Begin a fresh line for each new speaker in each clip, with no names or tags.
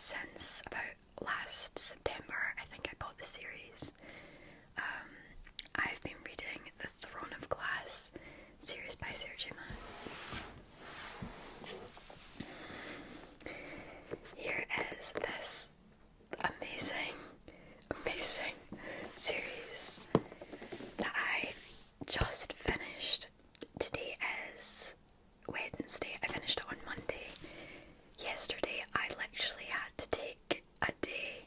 since about last September. I think I bought the series. I've been reading the Throne of Glass series by Sarah J. Maas. Here is this amazing series that I just finished. Today is Wednesday. I finished it on Monday. Yesterday I literally had to take a day.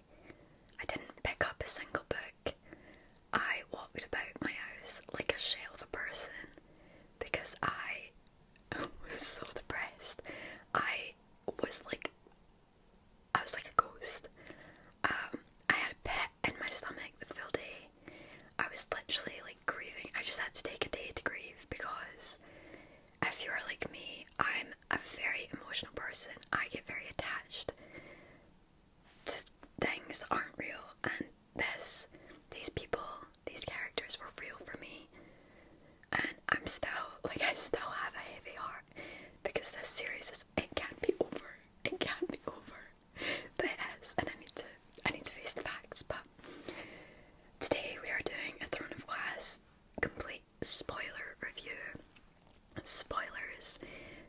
I didn't pick up a single book. I walked about my house like a shell of a person because I was so depressed. I was like a ghost. I had a pit in my stomach the full day. I was literally like grieving. I just had to take a day to grieve because if you're like me, I'm a very emotional person. I get very attached to things that aren't real, and these people, these characters were real for me, and I still have a heavy heart because this series it can't be over. It can't be over, but it is, and I need to face the facts. But today we are doing a Throne of Glass complete spoiler review. Spoilers.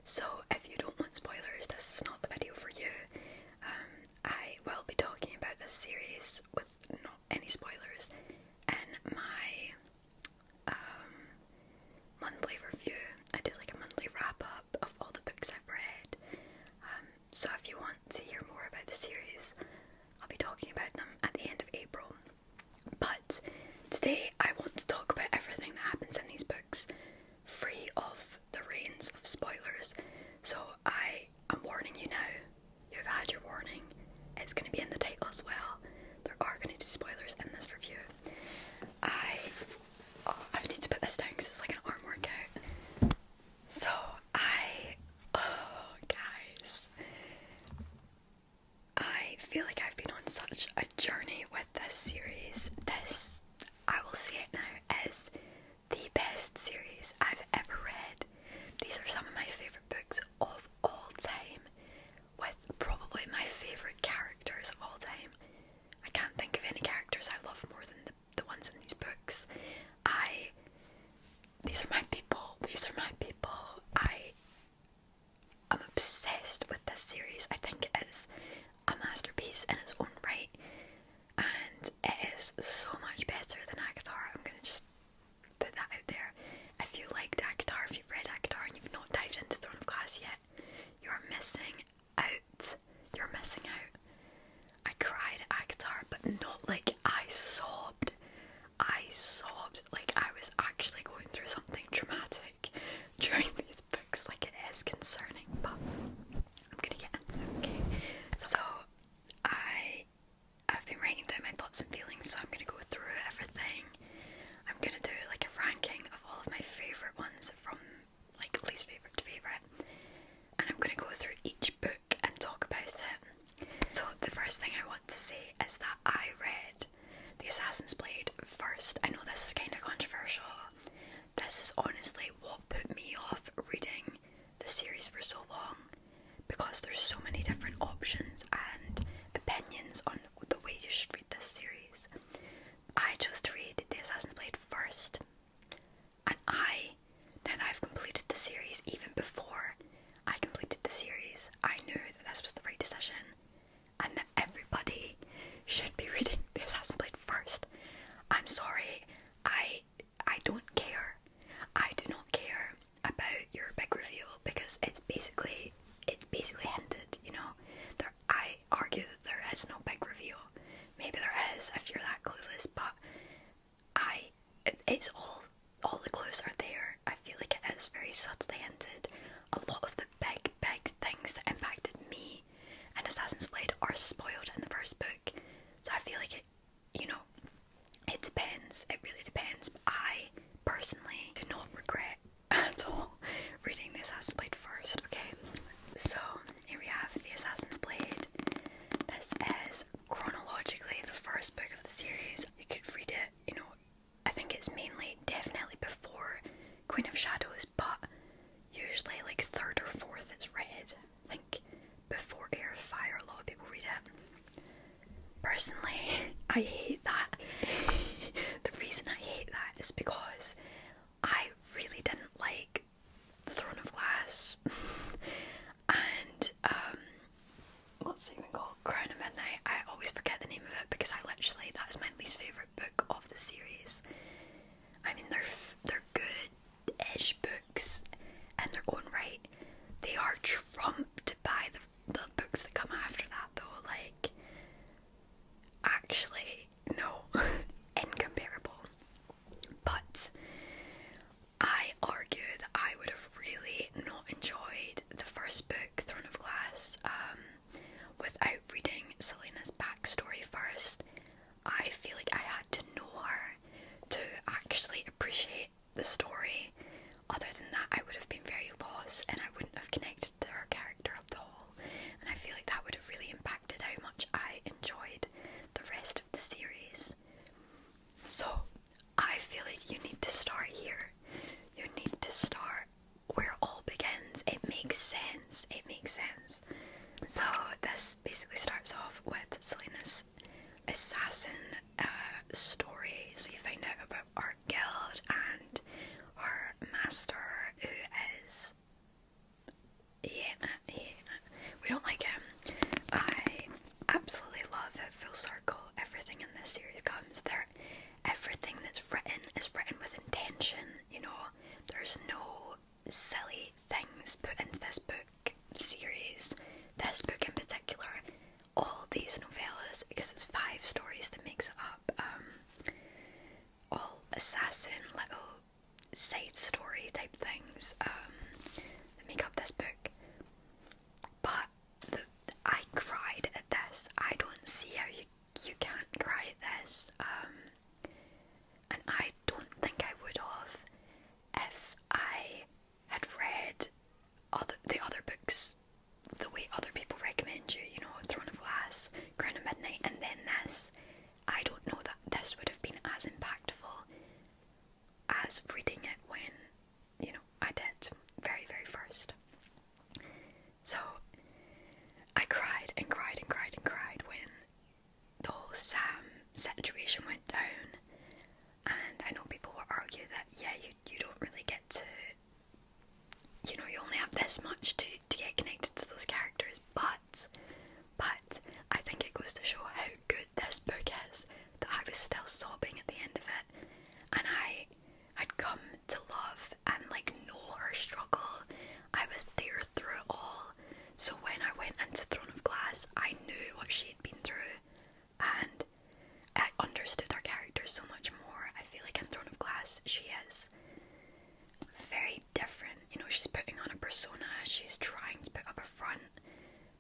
So if you don't want spoilers, this is not the video for you. I will be talking about this series with not any spoilers in my monthly review. I did like a monthly wrap up of all the books I've read. So if you want to hear more about the series, I'll be talking about them at the end of April. But today I want to talk about everything that happens in these books, free of the reins of spoilers. So I am warning you now. You've had your warning. It's going to be in the title as well. There are going to be spoilers in this review. I need to put this down because it's like an arm workout. So guys, I feel like I've been on such a journey with this series. This, I will say it now, is the best series I've ever read. These are some of my favourite books of all time, with probably my favourite characters of all time. I can't think of any characters I love more than the ones in these books. These are my people. I'm obsessed with this series. I think it is a masterpiece in its own right, and it is so much better than ACOTAR. I'm gonna just put that out there. If you liked ACOTAR, if you've read ACOTAR and you've not dived into Throne of Glass yet, you're missing out. You're missing out. I cried at ACOTAR, but not like I sobbed. Like I was actually going through something traumatic during these books. Like, it is concerning, but I'm gonna get into it, okay? So I've been writing down my thoughts and feelings, so I'm gonna go through everything. I'm gonna do like a ranking of all of my favourite ones from like least favourite to favourite, and I'm gonna go through each book and talk about it. So the first thing I want to say is that I read The Assassin's Blade first. I know this is kind of controversial. This is honestly what put me off reading the series for so long, because there's so many different options and opinions on the way you should read this series. I chose to read The Assassin's Blade first, and now that I've completed the series, even before I completed the series, I knew that this was the right decision, and that everybody should be reading The Assassin's Blade first. I'm sorry, I don't care. I do not care about your big reveal, because it's basically hinted, you know. I argue that there is no big reveal. Maybe there is if you're that clueless, but it's all the clues are there. I feel like it is very subtly hinted. A lot of the big things that impacted me in Assassin's Blade are spoiled in the first book. So I feel like it depends. It really depends. But I personally do not regret at all reading The Assassin's Blade first, okay? So here we have The Assassin's Blade. This is chronologically the first book of the series. You could read it, I think it's definitely before Queen of Shadows, but usually Personally, I hate that. The reason I hate that is because I really didn't like Throne of Glass and what's it even called? Crown of Midnight. I always forget the name of it because that's my least favourite book of the series. I mean, they're good-ish books in their own right. They are trumped by the books that come after that, though. Like, actually, no, incomparable. But I argue that I would have really not enjoyed the first book, Throne of Glass, without reading Selena's backstory first. I feel like I had to know her to actually appreciate the story. Other than that, I would have been very lost and I wouldn't have connected to her character at all. And I feel like that would have really impacted how much I enjoyed the rest of the series. So, I feel like you need to start here. You need to start where it all begins. It makes sense. It makes sense. So, this basically starts off with Selena's assassin story. So you find out about our guild and her master, who is we don't like him. I absolutely love how full circle everything in this series comes. Everything that's written is written with intention, you know. There's no silly things put into this book series, this book in particular, all these novellas, because it's 5 stories that makes it up, all assassin little side story type things that make up this book. But I cried at this. I don't see how you can't cry at this, and I don't think I would have if I had read the other books the way other people recommend you know, Throne of Glass, Crown of Midnight, and then this. I don't know that this would have been as impactful as reading it when, you know, I did very, very first. So, I cried and cried and cried and cried when the whole Sam situation went down. And I know people will argue that, yeah, you don't really get to, you know, you only have this much to get connected to those characters, but I think it goes to show how good this book is, that I was still sobbing at the end of it, and I had come to love and, like, know her struggle. I was there through it all, so when I went into Throne of Glass, I knew what she had been through, and I understood her character so much more. I feel like in Throne of Glass, she is very different. You know, she's putting on a persona, she's trying to put up a front,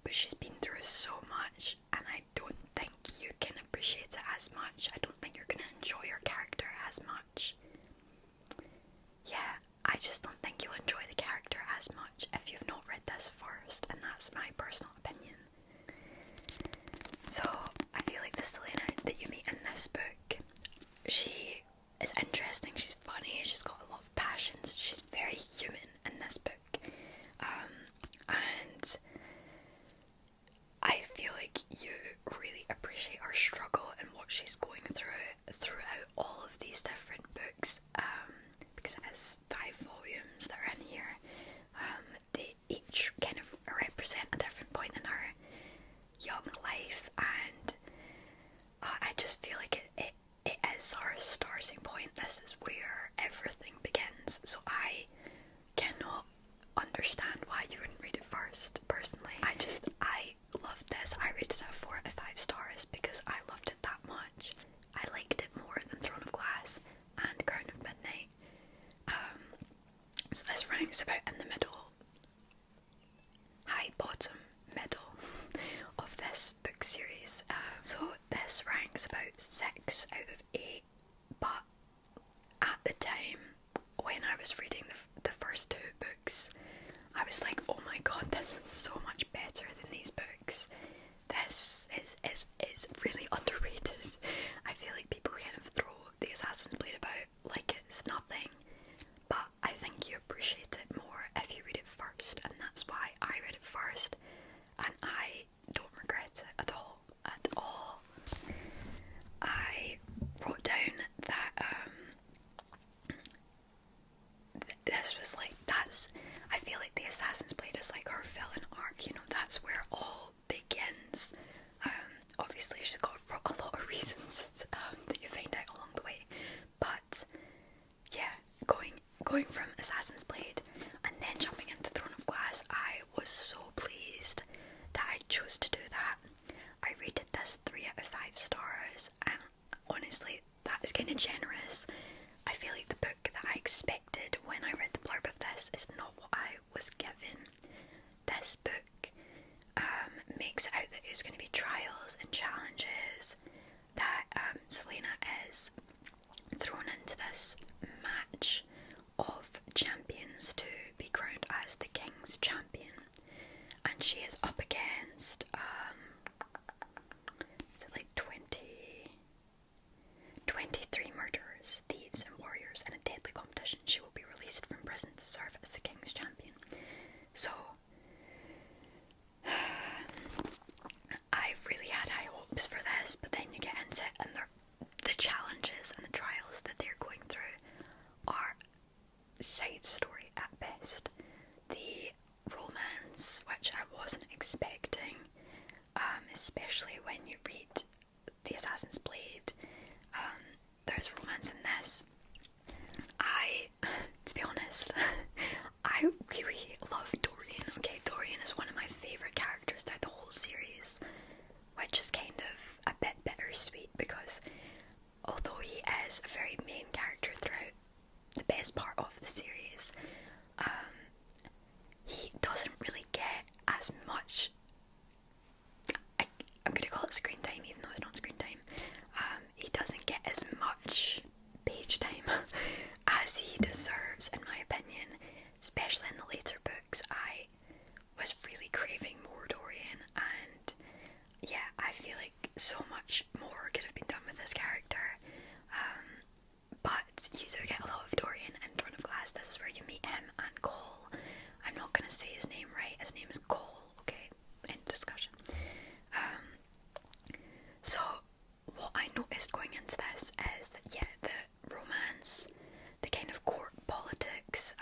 but she's been through so much, and I don't think you can appreciate it as much. I don't think you're going to enjoy her character as much. Yeah, I just don't think you'll enjoy the character as much if you've not read this first, and that's my personal opinion. So, I feel like the Selena that you meet in this book, she is interesting, she's funny, she's got a lot of passions, she's very human in this book, and I feel like you really appreciate her struggle and what she's going through throughout all of these different books, because it is 5 volumes that are in here. They each kind of represent a different point in her young life, and I just feel like it is our starting point. This is where everything begins, so I cannot understand why you wouldn't read it first, personally. I loved this. I rated it 4 out of 5 stars because I loved it that much. I liked it more than Throne of Glass and Crown of Midnight. So this ranks about in the middle, high bottom middle of this book series. So this ranks about 6 out of 8, but at the time when I was reading the first 2 books, I was like, oh my god, this is so much better than these books. This is really underrated. I feel like people kind of throw the Assassin's Blade about like it's nothing, but I think you appreciate it more if you read it first, and that's why I read it first, and I don't regret it at all, at all. romance. Obviously she's got a lot of reasons that you find out along the way, but yeah, going from Assassin's Blade and then jumping into Throne of Glass, I was so pleased that I chose to do that. I rated this 3 out of 5 stars, and honestly, that is kind of generous. I feel like the book that I expected when I read the blurb of this is not what I was given. This book makes it out that there's going to be trials and challenges, that Selena is thrown into this match of champions to be crowned as the King's champion, and she is up against is it like 23 murderers, thieves and warriors in a deadly competition. She will be released from prison to serve as the King's champion. So I really had high hopes for this, but then you get into it and the challenges and the trials that they're going through are side story at best. The romance, which I wasn't expecting, especially when you read the Assassin's Blade, there's romance in this. To be honest, I really love Dorian. Okay, Dorian is one of my favourite characters throughout the whole series, which is kind of a bit bittersweet because although he is a very main character throughout the best part of the series, he doesn't really get as much, I'm going to call it screen time even though it's not screen time. He doesn't get as much page time as he deserves, in my opinion, especially in the later books. I was really craving more Dorian, and yeah, I feel like so much more could have been done with this character, but you do get a lot of Dorian in Throne of Glass. This is where you meet him and Cole. I'm not going to say his name right, his name is Cole, okay, end discussion. So what I noticed going into this is that, yeah, the romance, the kind of court politics,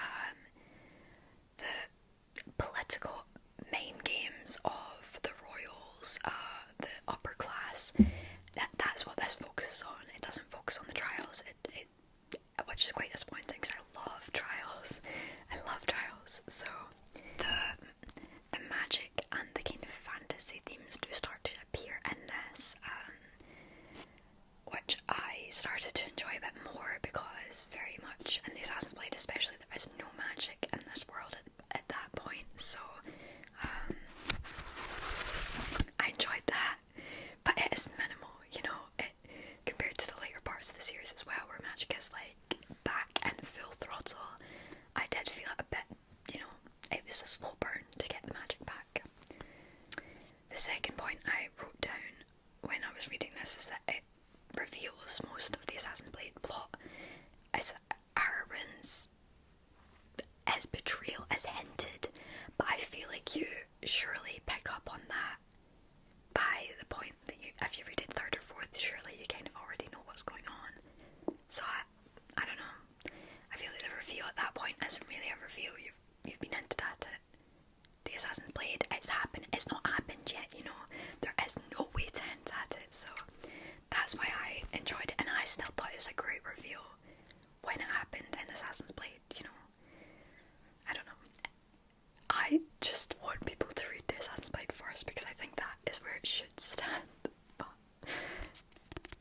the political mind games of the royals, the upper class, that's what this focuses on. It doesn't focus on the trials, which is quite disappointing because I love trials. So the magic and the kind of fantasy themes do start to appear in this, which I started to enjoy a bit more because very much in the Assassin's Blade especially there is no magic in this world at that point, so I enjoyed that, but it is minimal, you know, compared to the later parts of the series as well where magic is like back and full throttle. I did feel it a bit, you know, it was a slow burn to get the magic back. The second point I wrote down when I was reading this is that it reveals most of the Assassin's Blade plot as Arwen's betrayal is hinted, but I feel like you surely pick up on that by the point that if you read it 3rd or 4th, surely you kind of already know what's going on. So I don't know. I feel like the reveal at that point isn't really a reveal. You've been hinted at it. The Assassin's Blade, it's happened. It's not happened yet, you know. There is no way to hint at it. So that's why I enjoyed it, and I still thought it was a great reveal when it happened in Assassin's Blade, you know. I don't know. I just want people to read the Assassin's Blade first because I think that is where it should stand, but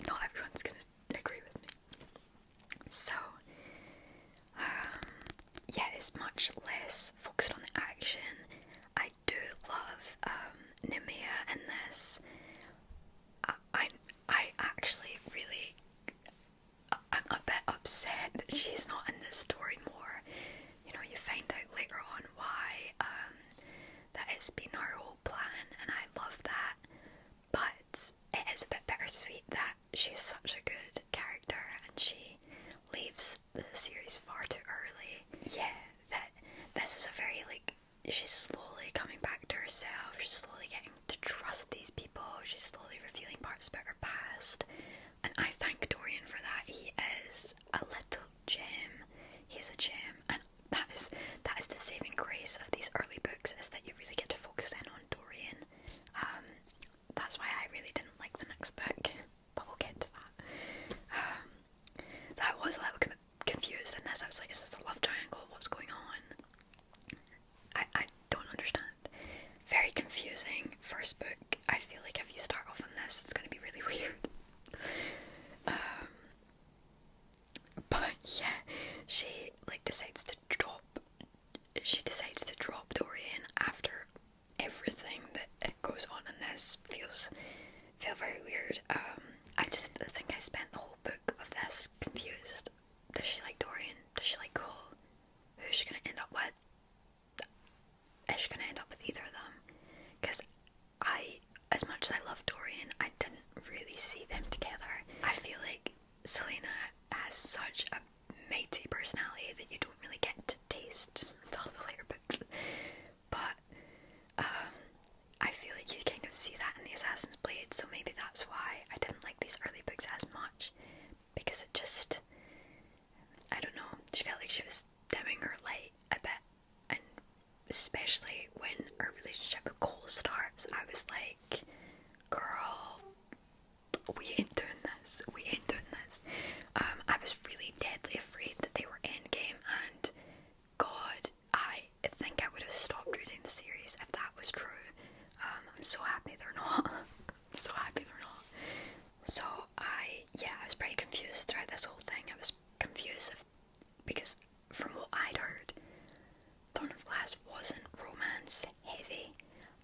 not everyone's going to agree with me. So, yeah, it's much less focused on the action. I do love Nemea in this. I actually really, I'm a bit upset that she's not in this story more. You know, you find out later on why that it's been her whole plan, and I love that. But it is a bit bittersweet that she's such a good character and she leaves the series far too early. Yeah, that this is a very, like, she's slowly coming back to herself, she's slowly getting to trust these people, she's slowly revealing parts about her past, and I thank Dorian for that. He is a little gem. He's a gem, and that is the saving grace of these early books, is that you really get to focus in on Dorian. felt very weird. I think I spent the whole book of this confused. Does she like Dorian? Does she like Cole? Who's she gonna end up with? Is she gonna end up with either of them? Because as much as I love Dorian, I didn't really see them together. I feel like Selena has such a mighty personality that you don't really get to taste until the later books. But I feel like you kind of see that in the Assassin's Blade, so maybe that's why I didn't like these early books as much, because it just, I don't know, she felt like she was dimming her light a bit, and especially when her relationship with Cole starts, I was like, girl, we ain't doing this. I was really deadly afraid that they were endgame, and God, I think I would have stopped reading the series if that was true. I'm so happy they're not. So I was pretty confused throughout this whole thing. I was confused because from what I'd heard, Throne of Glass wasn't romance heavy,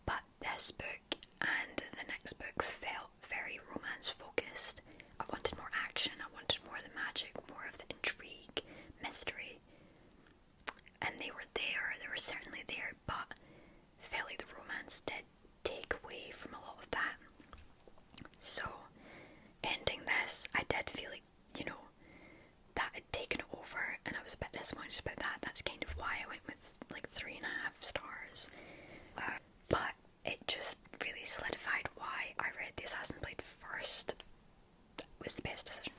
but this book and the next book felt very romance focused. I wanted more action, I wanted more of the magic, more of the intrigue, mystery. And they were certainly there, but felt like the romance did take away from a lot of that. So, ending this, I did feel like, that had taken over, and I was a bit disappointed about that. That's kind of why I went with like 3.5 stars. But it just really solidified why I read the Assassin's Blade first. It was the best decision.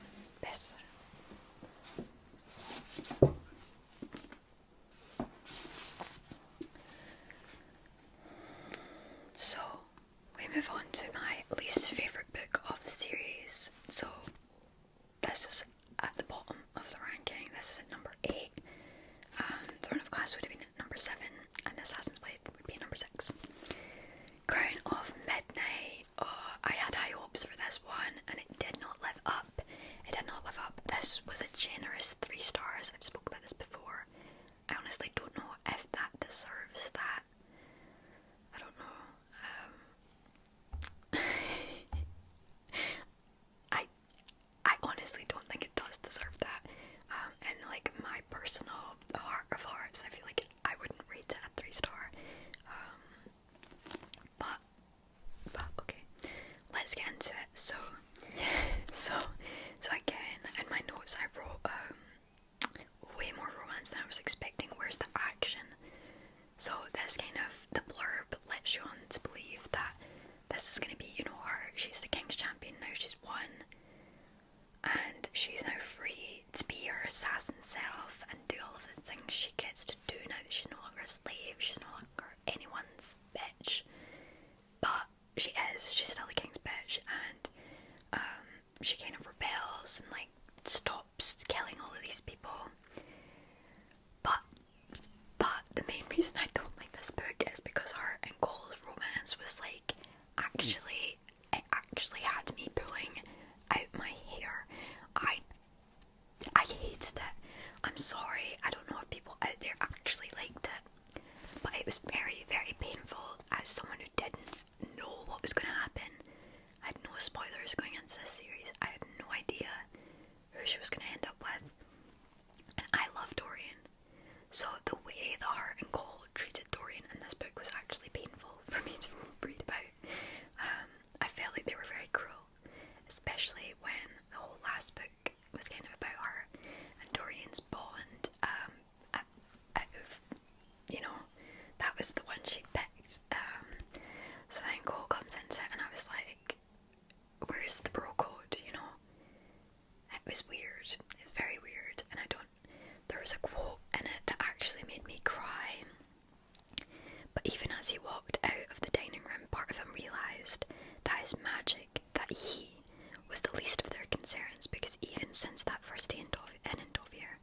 So, we move on to my least favourite book of the series. So, this is at the bottom of the ranking. This is at number 8. Throne of Glass would have been at number 7, and Assassin's Blade would be at number 6. Crown of Midnight. Oh, I had high hopes for this one, and it did not live up. This was a generous 3 stars. I've spoken about this before. I honestly don't know if that deserves that. I don't know. I honestly don't think it does deserve that. And like my personal heart of hearts, I feel like I wouldn't rate it a 3 star. But okay, let's get into it. So again, in my notes I wrote way more romance than I was expecting. Where's the action? So this kind of, the blurb lets you on to believe that this is going to be, her, she's the King's Champion now, she's won, and she's now free to be her assassin self and do all of the things she gets to do now that she's no longer a slave, she's no longer anyone's bitch. But she's still the King's bitch, and she kind of rebels and like stops killing all of these people. But the main reason I don't like this book is because her and Cole's romance was like, it actually had me pulling out my hair. I hated it. I'm sorry, I don't know if people out there actually liked it, but it was very, very painful as someone who didn't know what was going to happen. I had no spoilers going into this series. I had no idea who she was going to end up with. And I love Dorian. So the way that her and Cole treated Dorian in this book was actually painful for me to read about. I felt like they were very cruel, especially when the whole last book was kind of about her and Dorian's bond. Out of, that was the one she picked. So then Cole comes into it, and I was like, where's the bro code, It was weird. It's very weird, and there was a quote in it that actually made me cry. But even as he walked out of the dining room, part of him realised that his magic, that he was the least of their concerns, because even since that first day in Dovier,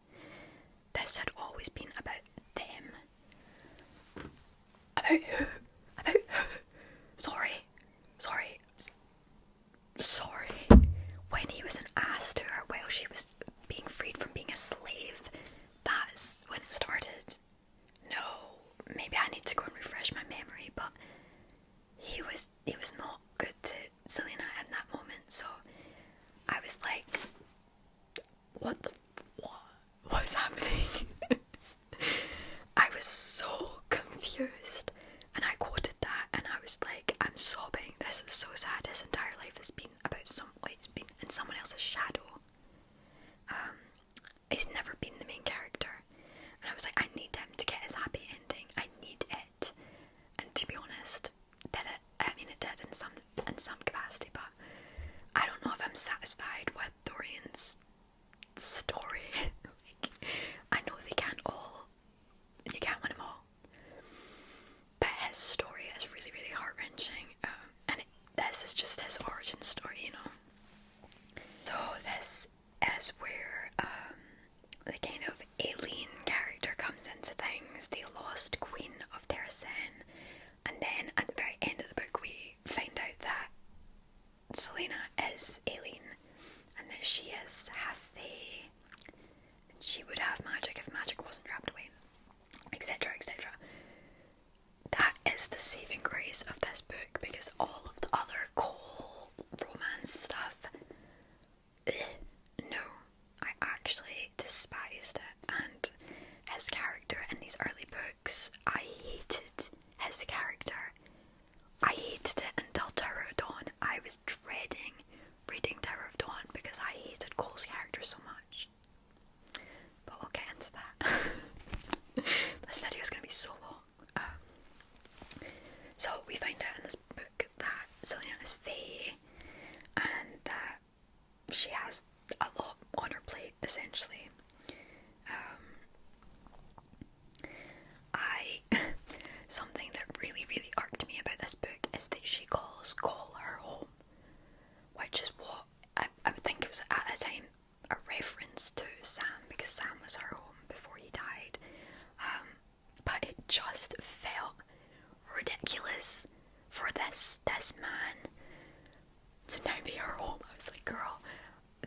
this had always been about them. About who? About who? Sorry. When he was an ass to her while she was being freed from being a slave, that's when it started. No, maybe I need to go and refresh my memory, but he was not good to Selena in someone else's shadow. He's never been the main character, and I was like, I need him to get his happy ending. I need it, and to be honest, did it? I mean, it did in some capacity, but I don't know if I'm satisfied with Dorian's story. Like, I know you can't win them all, but his story is really, really heart-wrenching, and this is just his origin story, you know. So this is where the kind of alien character comes into things, the lost queen of Dorset, and then at the very end of the book we find out that Selena is alien, and that she is half fae, and she would have magic if magic wasn't trapped away, etc, etc. That is the saving grace of this book, because all of the other Cole romance stuff, no, I actually despised it. And his character in these early books, I hated his character. I hated it until Tower of Dawn. I was dreading reading Tower of Dawn because I hated Cole's character so much. But we'll get into that. This video is going to be so long. So we find out in this book that Selena is fae, and that she has a lot on her plate, essentially. Something that really, really irked me about this book is that she calls Cole her home, which is what I would think it was at a time a reference to Sam, because Sam was her home before he died. But it just felt ridiculous for this man to now be her home. I was like, girl,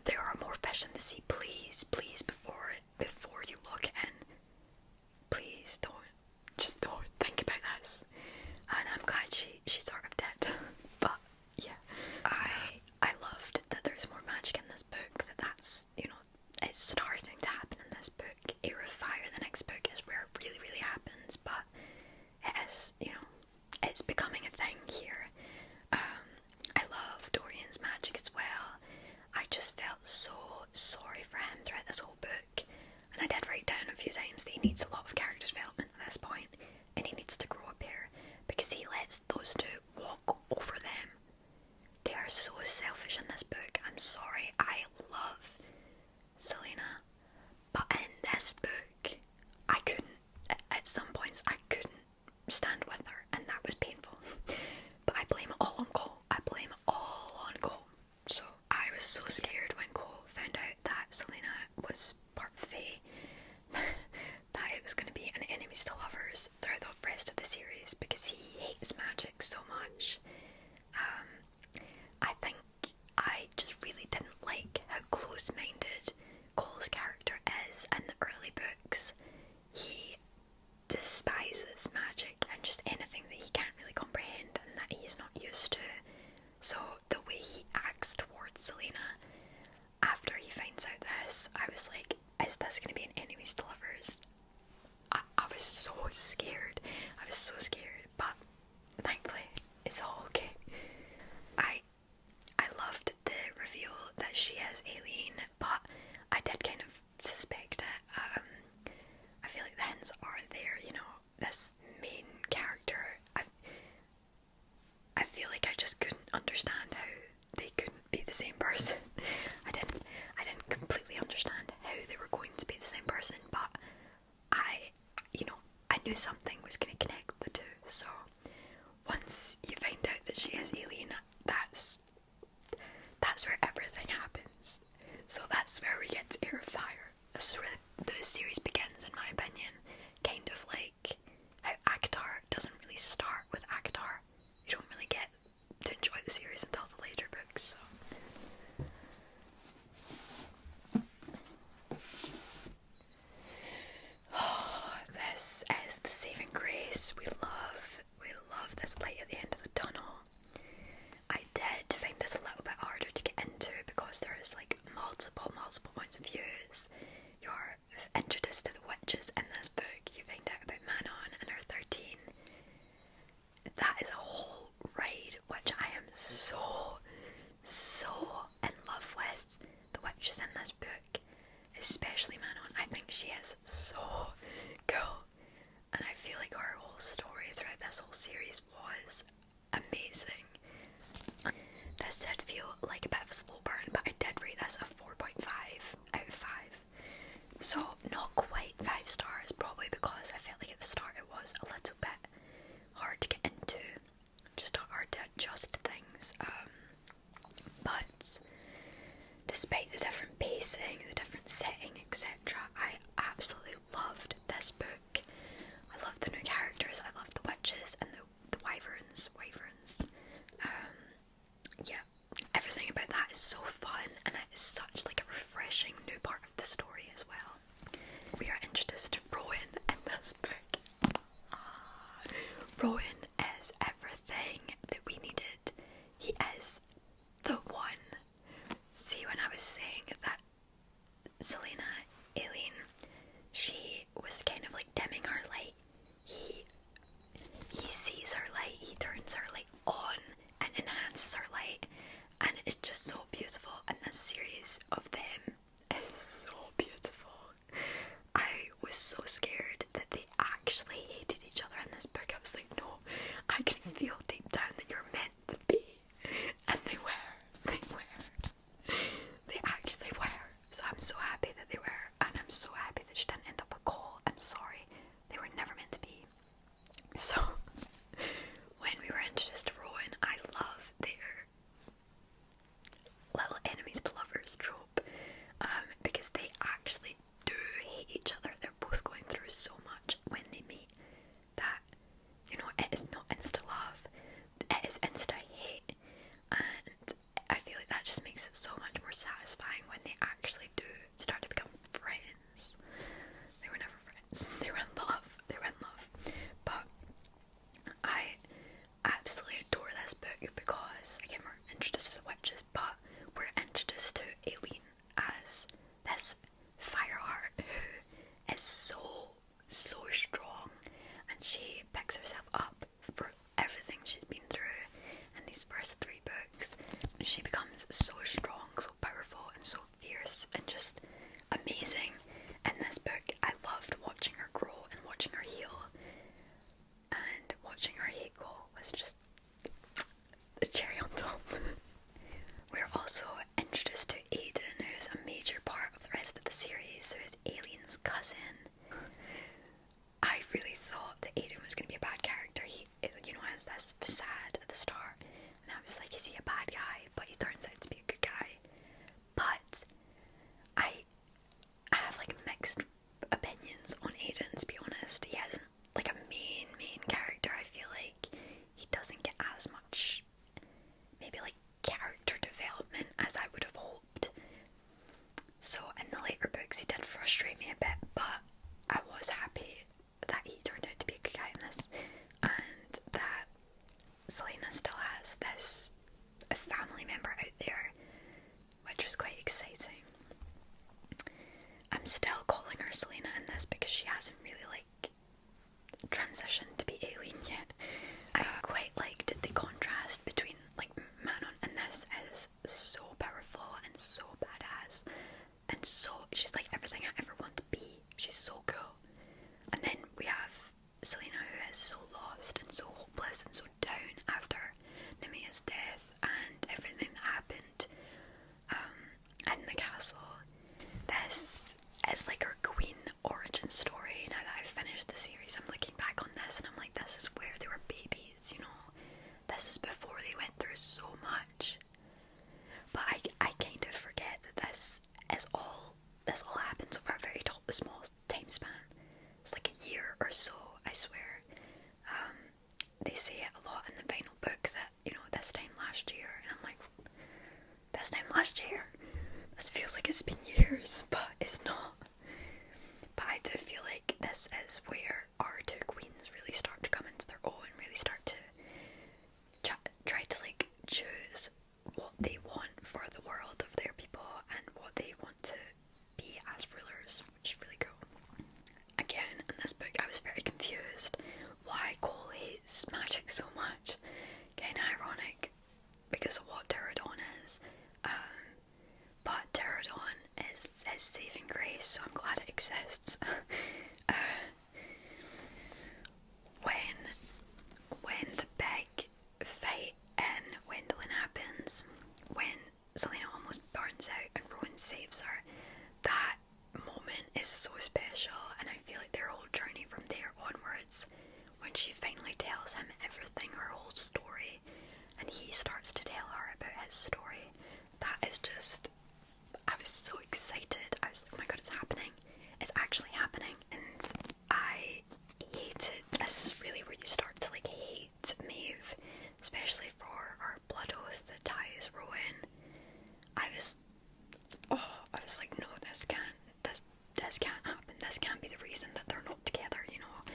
there are more fish in the sea. Please, before you lock it in, please don't think about this. And I'm glad she sort of did. But yeah, I loved that there's more magic in this book. That's, you know, it's starting to happen in this book. Heir of Fire, the next book, is where it really, really happens. But it is, you know, it's becoming a thing here. I love Dorian's magic as well. I just felt so sorry for him throughout this whole book, and I did write down a few times that he needs a lot of character development at this point, and he needs to grow up here, because he lets those two walk over them. They are so selfish in this book. I'm sorry, I love Selena, but in this book, I couldn't, at some points, I couldn't stand with her, and that was painful. But I blame it all on Cole. So I was so scared when Cole found out that Selena was part fae, that it was going to be an enemies to lovers throughout the rest of the series, because he hates magic so much. I think I just really didn't like how close-minded Cole's character is in the early books. He despises magic and just anything that he can't really comprehend and that he's not used to. So the way he acts towards Selena after he finds out this, I was like, is this going to be an enemies to lovers? I was so scared. But thankfully it's all okay. I loved the reveal that she is alien, but I did kind of suspect it. I feel like the hints are there, you know, this main character. I feel like I just couldn't understand how they couldn't be the same person. I didn't completely understand how they were going to be the same person, but I knew something was going to connect the two. So once you find out that she is alien, that's where everything happens. So that's where we get to Heir of Fire. This is where the series begins, in my opinion. Kind of like how Akatar doesn't really start with Akatar. You don't really get to enjoy the series until the later books. Oh, this is the saving grace. We love this light at the end of the tunnel. I did find this a little bit harder to get into because there's like multiple points of views. You're introduced to the witches in this book. this did feel like a bit of a slow burn, but I did rate this a 4.5 out of 5. So not quite 5 stars, probably because I felt like at the start it was a little bit hard to get into, just hard to adjust to things. But despite the different pacing, the different setting, etc., I absolutely loved this book. I loved the new characters, I loved the witches and the wyverns. Yeah, everything about that is so fun, and it is such like a refreshing new part of the story as well. We are introduced to Rowan in this book. Rowan is everything that we needed. He is the one. See, when I was saying that Selena, Aileen, she was kind of like dimming her light, he sees her light, he turns her light on and enhances her light, and it's just so beautiful. And this series of them is so beautiful. I was so scared that they actually hated each other in this book. I was like, no, I can feel deep down that you're meant to be. And they were. They actually were. So I'm so happy that they were, and I'm so happy that she didn't end up a Cole. I'm sorry. They were never meant to be. So when we were introduced to Rowan, I love their little enemies to lovers trope, because they actually do hate each other. They're both going through so much when they meet that, you know, it is not insta love, it is insta hate, and I feel like that just makes it so much more satisfying when they actually do start to become friends. They were never friends, they were in love. But I absolutely adore this book because, again, we're introduced to the witches, but we're introduced to Aileen as this fireheart who is so strong, and she picks herself up for everything she's been through in these first 3 books. She becomes so strong, so powerful, and so fierce, and just amazing in this book. I loved watching her grow and watching her heal, and watching her hate go was just the cherry on top. We're also introduced to Aiden, who is a major part of the rest of the series, who is Aileen's cousin. I really thought that Aiden was going to be a bad character. He, you know, has this facade at the start, and I was like, is he a bad guy? But he turns out to be a good guy. But I have like mixed opinions on Aiden, to be honest. He hasn't like a main character. I feel like he doesn't get as much maybe like character development as I would have hoped. So in the later books he did frustrate me a bit, but I was happy that he turned out to be a good guy in this, and that Selena still has this family member out there, which was quite exciting. I'm still calling her Selena in this because she hasn't really like transitioned to be Aileen yet. I quite liked the contrast between like Manon and this is so powerful and so badass, and so she's like everything I ever want to be. She's so cool. And then we have Selena, who is so lost and so hopeless and so down after Nemia's death and everything that happened in the castle. This is like her queen origin story. Now that I've finished the series, I'm looking back on this and I'm like, this is where they were babies, you know. This is before they went through so much. But I kind of forget that this all happens over a very small time span. It's like a year or so, I swear. They say it a lot in the final book that, you know, this time last year, and I'm like, this time last year? This feels like it's been years, but it's not. But I do feel like this is where our 2 queens really start to come into their own, really start to try to like choose what they want for the world of their people and what they want to be as rulers, which is really cool. Again, in this book I was very confused why Cole hates magic so much. Kind of ironic because of what Pterodon is, but Pterodon is his saving grace, so I'm glad it exists. When the big fight in Wendelin happens, comes out and Rowan saves her. That moment is so special, and I feel like their whole journey from there onwards, when she finally tells him everything, her whole story, and he starts to tell her about his story, that is just, I was so excited. I was like, oh my god, it's happening. It's actually happening. And I hated, this is really where you start to like hate Maeve, especially for her blood oath that ties Rowan. I was like, no, this can't happen. This can't be the reason that they're not together, you know.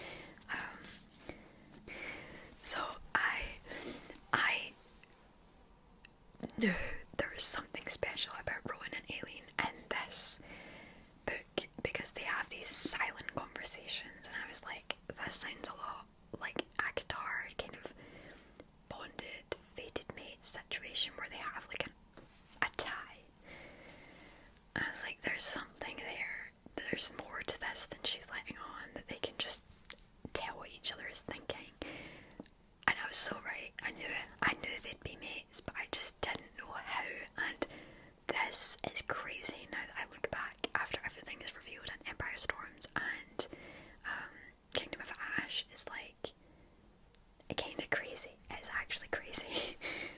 So I knew there was something special about Rowan and Aileen in this book, because they have these silent conversations, and I was like, this sounds a lot like Akatar, kind of bonded, fated mates situation where they have like a tie. I was like, there's something there. There's more to this than she's letting on, that they can just tell what each other is thinking. And I was so right. I knew it. I knew they'd be mates, but I just didn't know how. And this is crazy now that I look back after everything is revealed in Empire Storms and Kingdom of Ash. Is like kind of crazy. It's actually crazy.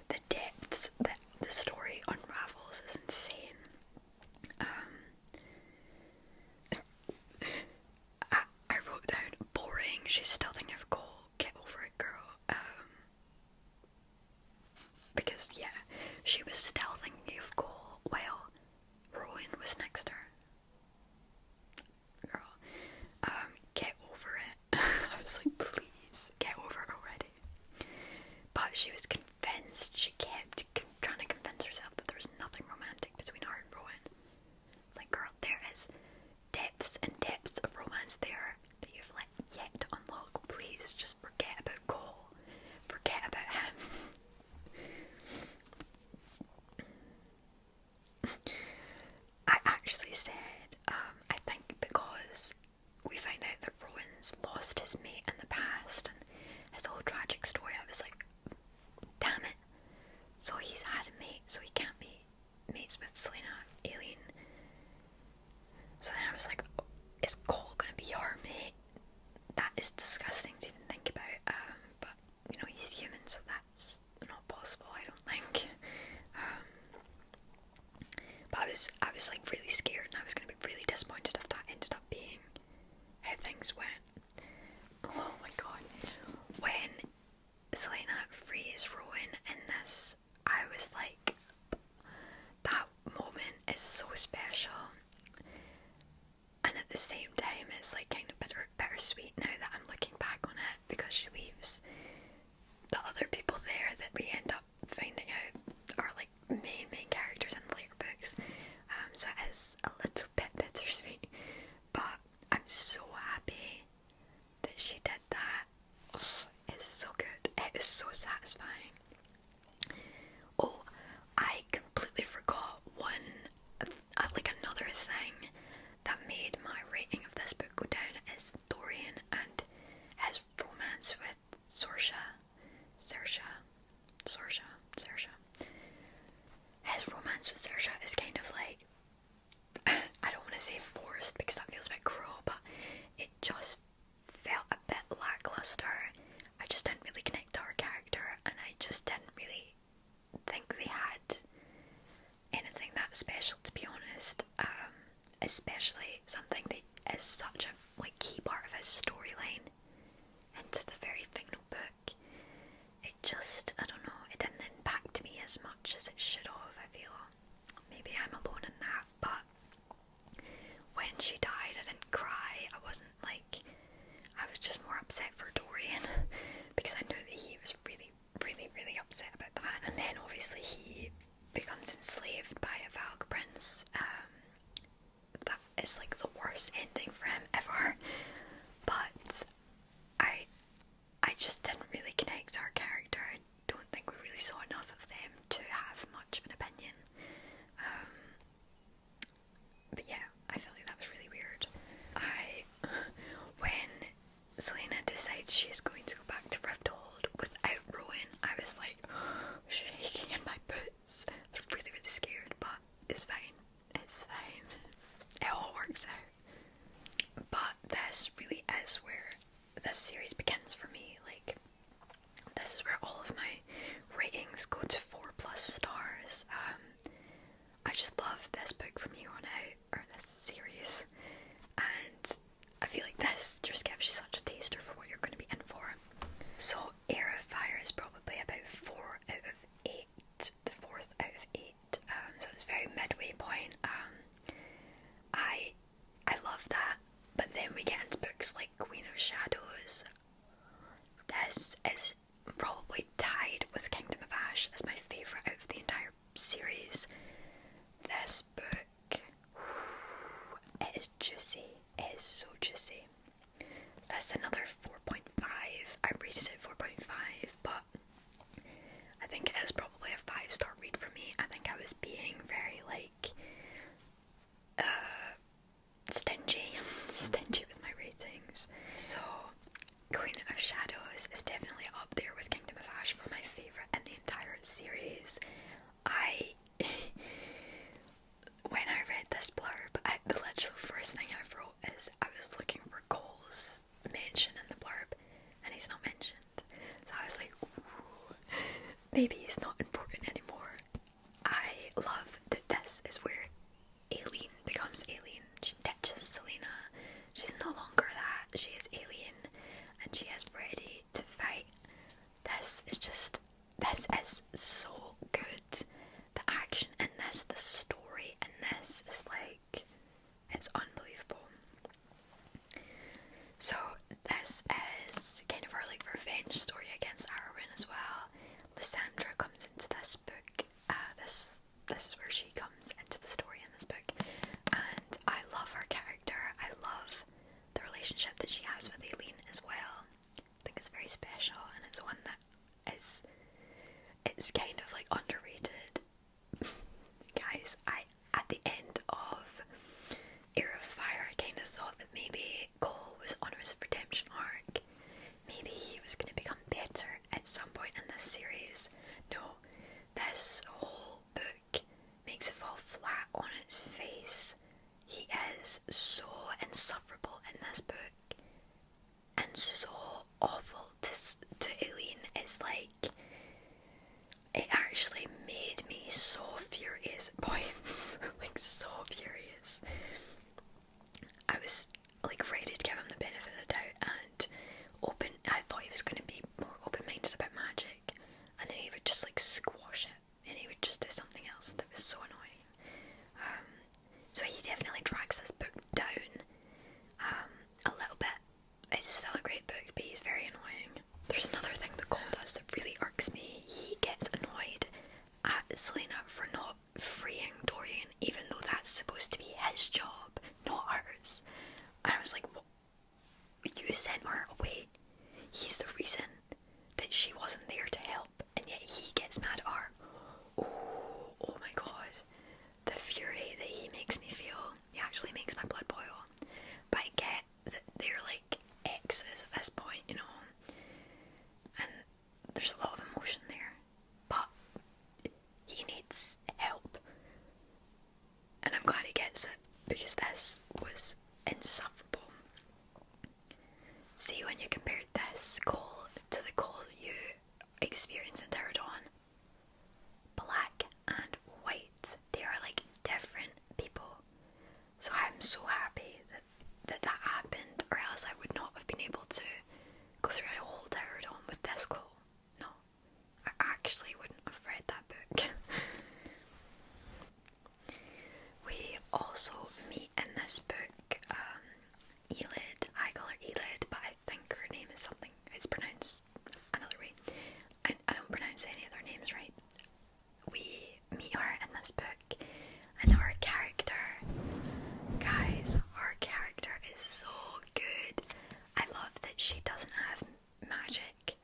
The depths that the story unravels is insane. I wrote down boring. She's still thinking of Cole. Get over it, girl. Because yeah, she was still thinking of Cole while Rowan was next to her. Girl, get over it. I was like, please, get over it already. But she was convinced, she kept trying to convince herself that there was nothing romantic between her and Rowan. It's like, girl, there is depths and depths of romance there that you've yet to unlock. Please, just forget about Cole. Forget about him. I actually said, I think because we find out that Rowan's lost his mate in the past and his whole tragic story, I was like, damn it. So he's had a mate, so he can't be mates with Selena, Aileen. So then I was like, oh, is Cole gonna be her mate? That is disgusting to even think about. But you know, he's human, so that's not possible, I don't think. But I was like really scared, and I was gonna be really disappointed if that ended up being how things went. Oh my god. When Selena frees Rowan in this, I was like, that moment is so special. And at the same time, it's like kind of bittersweet now that I'm looking back on it, because she leaves the other people there that we end up finding out are like main characters in the later books. So it is a little bit bittersweet, but I'm so happy that she did that. Oh, it's so good. It is so satisfying. Oh, I completely forgot another thing that made my rating of this book go down is Dorian and his romance with Saoirse. His romance with Saoirse is kind of like, I don't want to say forced because that feels a bit cruel, but it just felt a bit lackluster. I just didn't really connect to her character, and I just didn't really think they had anything that special, to be honest. Especially something that is such a key part of his storyline into the very final book. It just, I don't know, it didn't impact me as much as it should have, I feel. Maybe I'm alone in that, but when she died I didn't cry. I was just more upset for Dorian because I knew that he was really, really, really upset about that. And then obviously he becomes enslaved by a Valg prince. That is like the worst ending for him ever. But I just didn't really connect to her character. I don't think we really saw enough of them to have much of an opinion. But yeah, I felt like that was really weird. When Selena decides she is going to go back to Rifthold without Rowan, I was like shaking in my boots. It's fine. It's fine. It all works out. But this really is where this series begins for me. Like, this is where all of my ratings go to 4+ stars. I just love this book from here on out, or this series, and I feel like this just gives you such a taster for what you're going to be in for. So, Heir of Fire is probably about 4 out of 8, the 4th out of 8, so it's very midway point. I love that, but then we get into books like Queen of Shadows. This is probably tied with Kingdom of Ash as my favourite out of the entire series. This book, it is juicy. It is so juicy. So that's another 4.5. I rated it 4.5, but I think it is probably a 5-star read for me. I think I was being very stingy with my ratings. So Queen of Shadows is definitely up there with Kingdom of Ash for my favourite in the entire series. When I read this blurb, the literal first thing I wrote is I was looking for Cole's mention in the blurb, and he's not mentioned. So I was like, ooh, maybe he's not important anymore. I love that this is where Aileen becomes Aileen. She ditches Selena. She's no longer that. She is Aileen, and she is ready to fight. This is so good. The action in this, the story in this is like, it's unbelievable. So this is kind of her like revenge story against Arwen as well. Lysandra comes into this book. This is where she comes into the story in this book, and I love her character. I love the relationship that she has with Aileen as well. I think it's very special, and it's one that it's kind of like underrated. Guys, at the end of Heir of Fire, I kind of thought that maybe Cole was on his redemption arc. Maybe he was going to become better at some point in this series. No, this whole book makes it fall flat on its face. He is so insufferable in this book, and so awful to Aileen. It's like, it actually made me so furious at points. Like, so furious. I was like ready to give him the benefit of the doubt and I thought he was going to be more open-minded about magic, and then he would just like squash it, and he would just do something else that was so annoying. So he definitely drags this book down a little bit. It's still a great book, but he's very annoying. There's another thing that Cole does that really irks me. He gets annoyed at Selena for not freeing Dorian, even though that's supposed to be his job, not hers. And I was like, what? You sent her away. He's the reason that she wasn't there to help, and yet he gets mad at her. Oh my god. The fury that he makes me feel, he actually makes my blood boil. But I get that they're like exes at this point, you know, and there's a lot of emotion there, but he needs help, and I'm glad he gets it, because this was insufferable. See, when you compared this Cole to the Cole you experience in Tower Dawn, black and white, they are like different people. So I'm so happy that happened, or else I would not have been able to go through a whole Tower Dawn with this Cole. No, I actually wouldn't have read that book. We also meet in this book Elid. I call her Elid, but I think her name is something, it's pronounced another way. I don't pronounce any other names right. We meet her in this book, and her character, guys, her character is so good. I love that she doesn't have magic,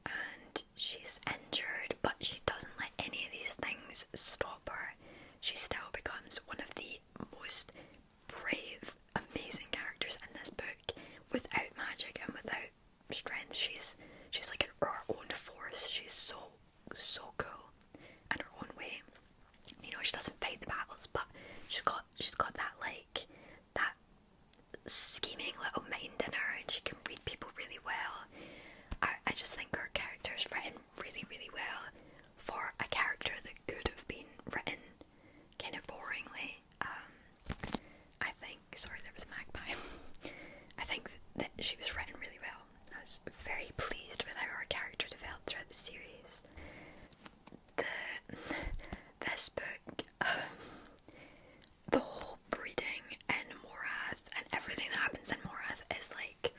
and she's injured, but she doesn't let any of these things stop her. She still becomes one of the most brave, amazing characters in this book, without magic and without strength. She's like her own force. She's so cool in her own way. You know, she doesn't fight the battles, she's got that like that scheming little mind in her, and she can read people really well. I just think her character is written really, really well for a character that could have been written kind of boringly. I think, sorry, there was a magpie. I think that she was written really well. I was very pleased with how her character developed throughout the series. This book, the whole breeding in Morath and everything that happens in Morath is like,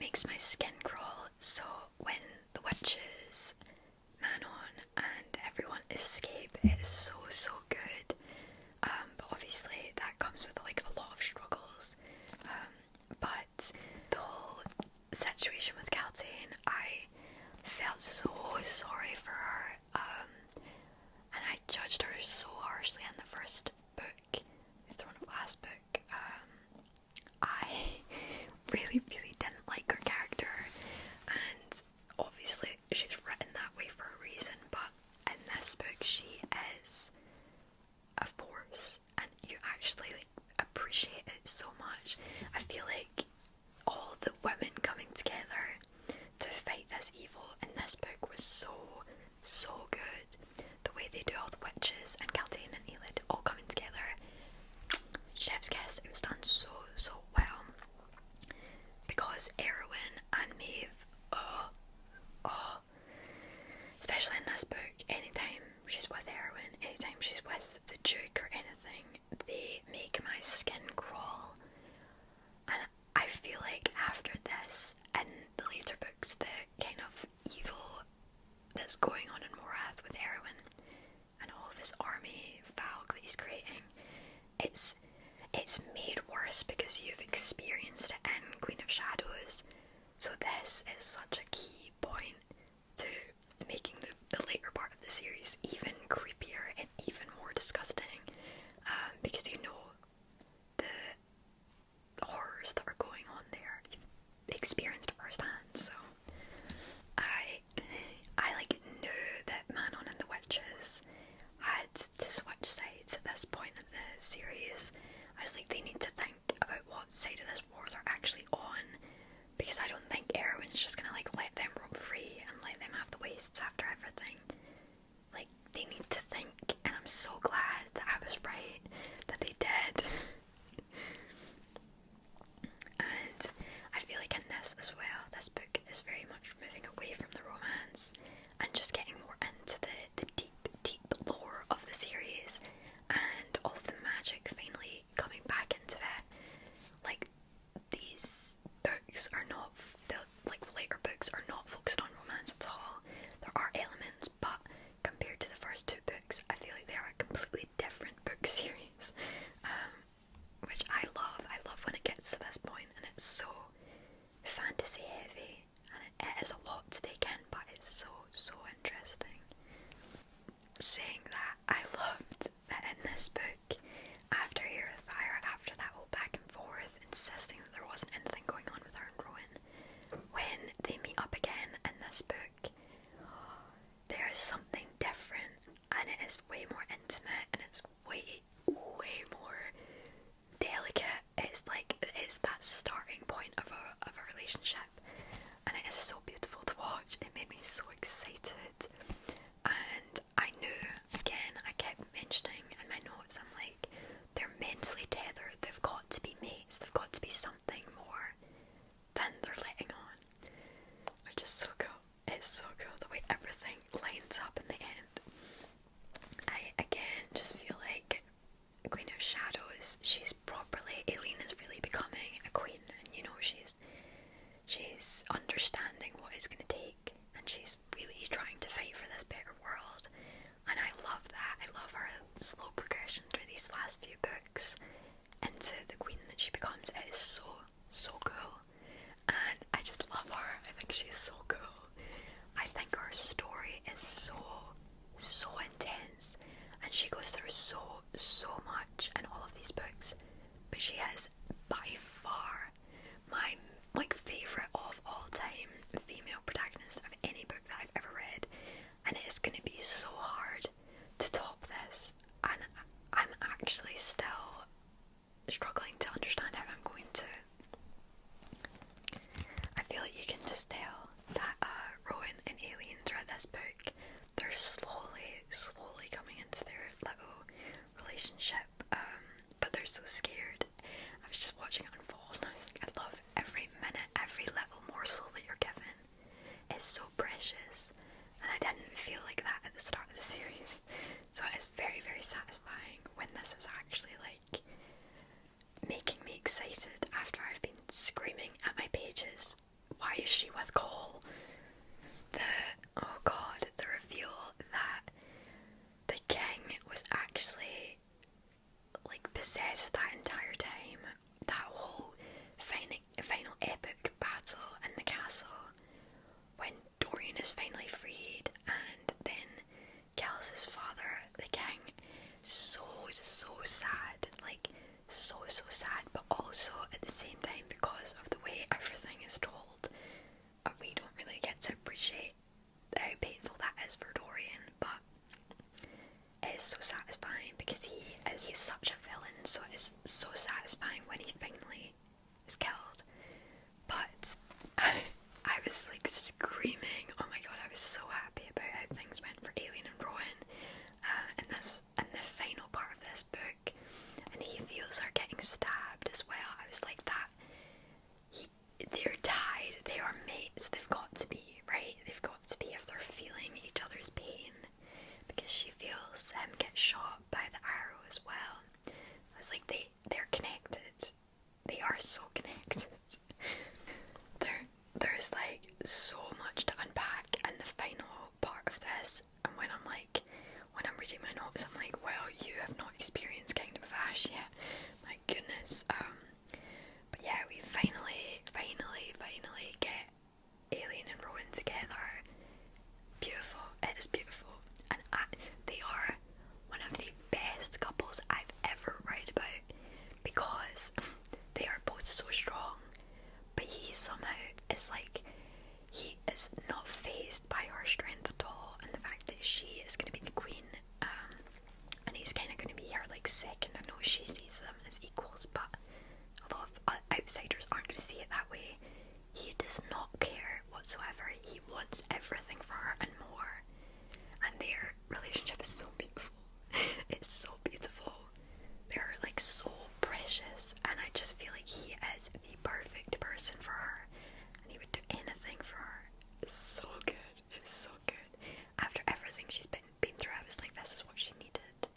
makes my skin crawl. So when the witches, Manon and everyone escape, it is so, so good. But obviously that comes with like a lot of struggles. But the whole situation with Caltaine, I felt so sorry for her. And I judged her so harshly in the first book, the Throne of Glass book. I really, really didn't like her character, and obviously she's written that way for a reason, but in this book she is a force, and you actually appreciate it so much. I feel like all the women coming together to fight this evil in this book was so, so good. The way they do all the witches and Caltaine and Elid all coming together, chef's kiss, it was done so, so well. Because Erwin and Maeve, especially in this book, anytime she's with Erwin, anytime she's with the Duke or anything, they make my skin crawl. And I feel like after this, in the later books, the kind of evil that's going on in Morath with Erwin and all of his army Valg that he's creating, it's made worse because you've experienced it in Queen of Shadows. So this is such a key point to making the later part of the series even creepier and even more disgusting, because you know the horrors that are going on there. You've experienced it firsthand. So I like knew that Manon and the witches had to switch sides at this point in the series. I was like, they need to think about what side of this war they're actually on, because I don't think Erwin's just gonna like let them roam free and let them have the wastes after everything. Like, they need to think, and I'm so glad that I was right, that they did. And I feel like in this as well, this book is very much moving away from the romance and just getting more into the deep lore of the series, and all of the magic finally coming back into it. Like, these books are not, the later books are not focused on romance at all. There are elements, but compared to the first two books, I feel like they are a completely different book series, which I love. I love when it gets to this point and it's so fantasy heavy, and it is a lot to take in, but it's so, so interesting. Saying that, I loved that in this book, after Heir of Fire, after that whole back and forth, insisting that there wasn't anything going on with her and Rowan, when they meet up again in this book, there is something different, and it is way more intimate, and it's way, way more delicate. It's that starting point of a relationship, and it is so beautiful to watch. It made me so excited, and I knew, again, I kept mentioning in my notes, I'm like, they're mentally tethered, they've got to be mates, they've got to be something more than they're letting on, which is so cool. It's so cool the way everything lines up in the end. I again just feel like Queen of Shadows, she's properly, Aileen is really becoming a queen, and you know, she's understanding what it's going to take, and she's really trying to fight for this better world, and I love that. I love her slow progression through these last few books into the queen that she becomes. It is so, so cool, and I just love her. I think she's so cool. I think her story is so, so intense, and she goes through so, so much in all of these books, but she is by far my favourite of all time female protagonist of any book that I've ever read, and it is going to be so hard to top this, and I'm actually still struggling to understand how I'm going to. I feel like you can just tell that Rowan and Aileen throughout this book, they're slowly coming into their little relationship, but they're so scared. I was just watching it unfold and I was like, I love every minute, every little morsel that you're given. It's so precious, and I didn't feel like that at the start of the series, so it's very, very satisfying when this is actually like making me excited after I've been screaming at my pages, why is she with Cole? The reveal that the king was actually like possessed that entire time, that whole final epic battle in the castle when Dorian is finally freed and then kills his father, the king. So sad, like so sad, but also at the same time, because of the way everything is told, we don't really get to appreciate how painful that is for Dorian, but it is so satisfying because he's such a villain, so it's so satisfying when he finally is killed. But I was like screaming, oh my god, I was so happy about how things went for Aileen and Rowan in the final part of this book, and he feels her getting stabbed as well. I was like, they're tied, they are mates, they've got to be, right? They've got to be if they're feeling each other's pain, because she feels him get shot by the arrow as well. I was like, they're connected. They are so connected. There's like so much to unpack in the final part of this, and when I'm reading my notes, I'm like, well, you have not experienced Kingdom of Ash yet. My goodness. But yeah, we finally get Aileen and Rowan together. Beautiful. It is beautiful. And they are one of the best couples I've ever read about, because they are both so strong, but he somehow is like, he is not fazed by her strength at all, and the fact that she is going to be the queen, and he's kind of going to be her like second. I know she sees them as equals, but a lot of outsiders aren't going to see it that way. He does not care whatsoever. He wants everything for her and more, and their relationship is so beautiful. It's so beautiful. They're like so precious, and I just feel like he is the perfect person for her, and he would do anything for her. It's so good. It's so good. After everything she's been through, I was like, this is what she needed.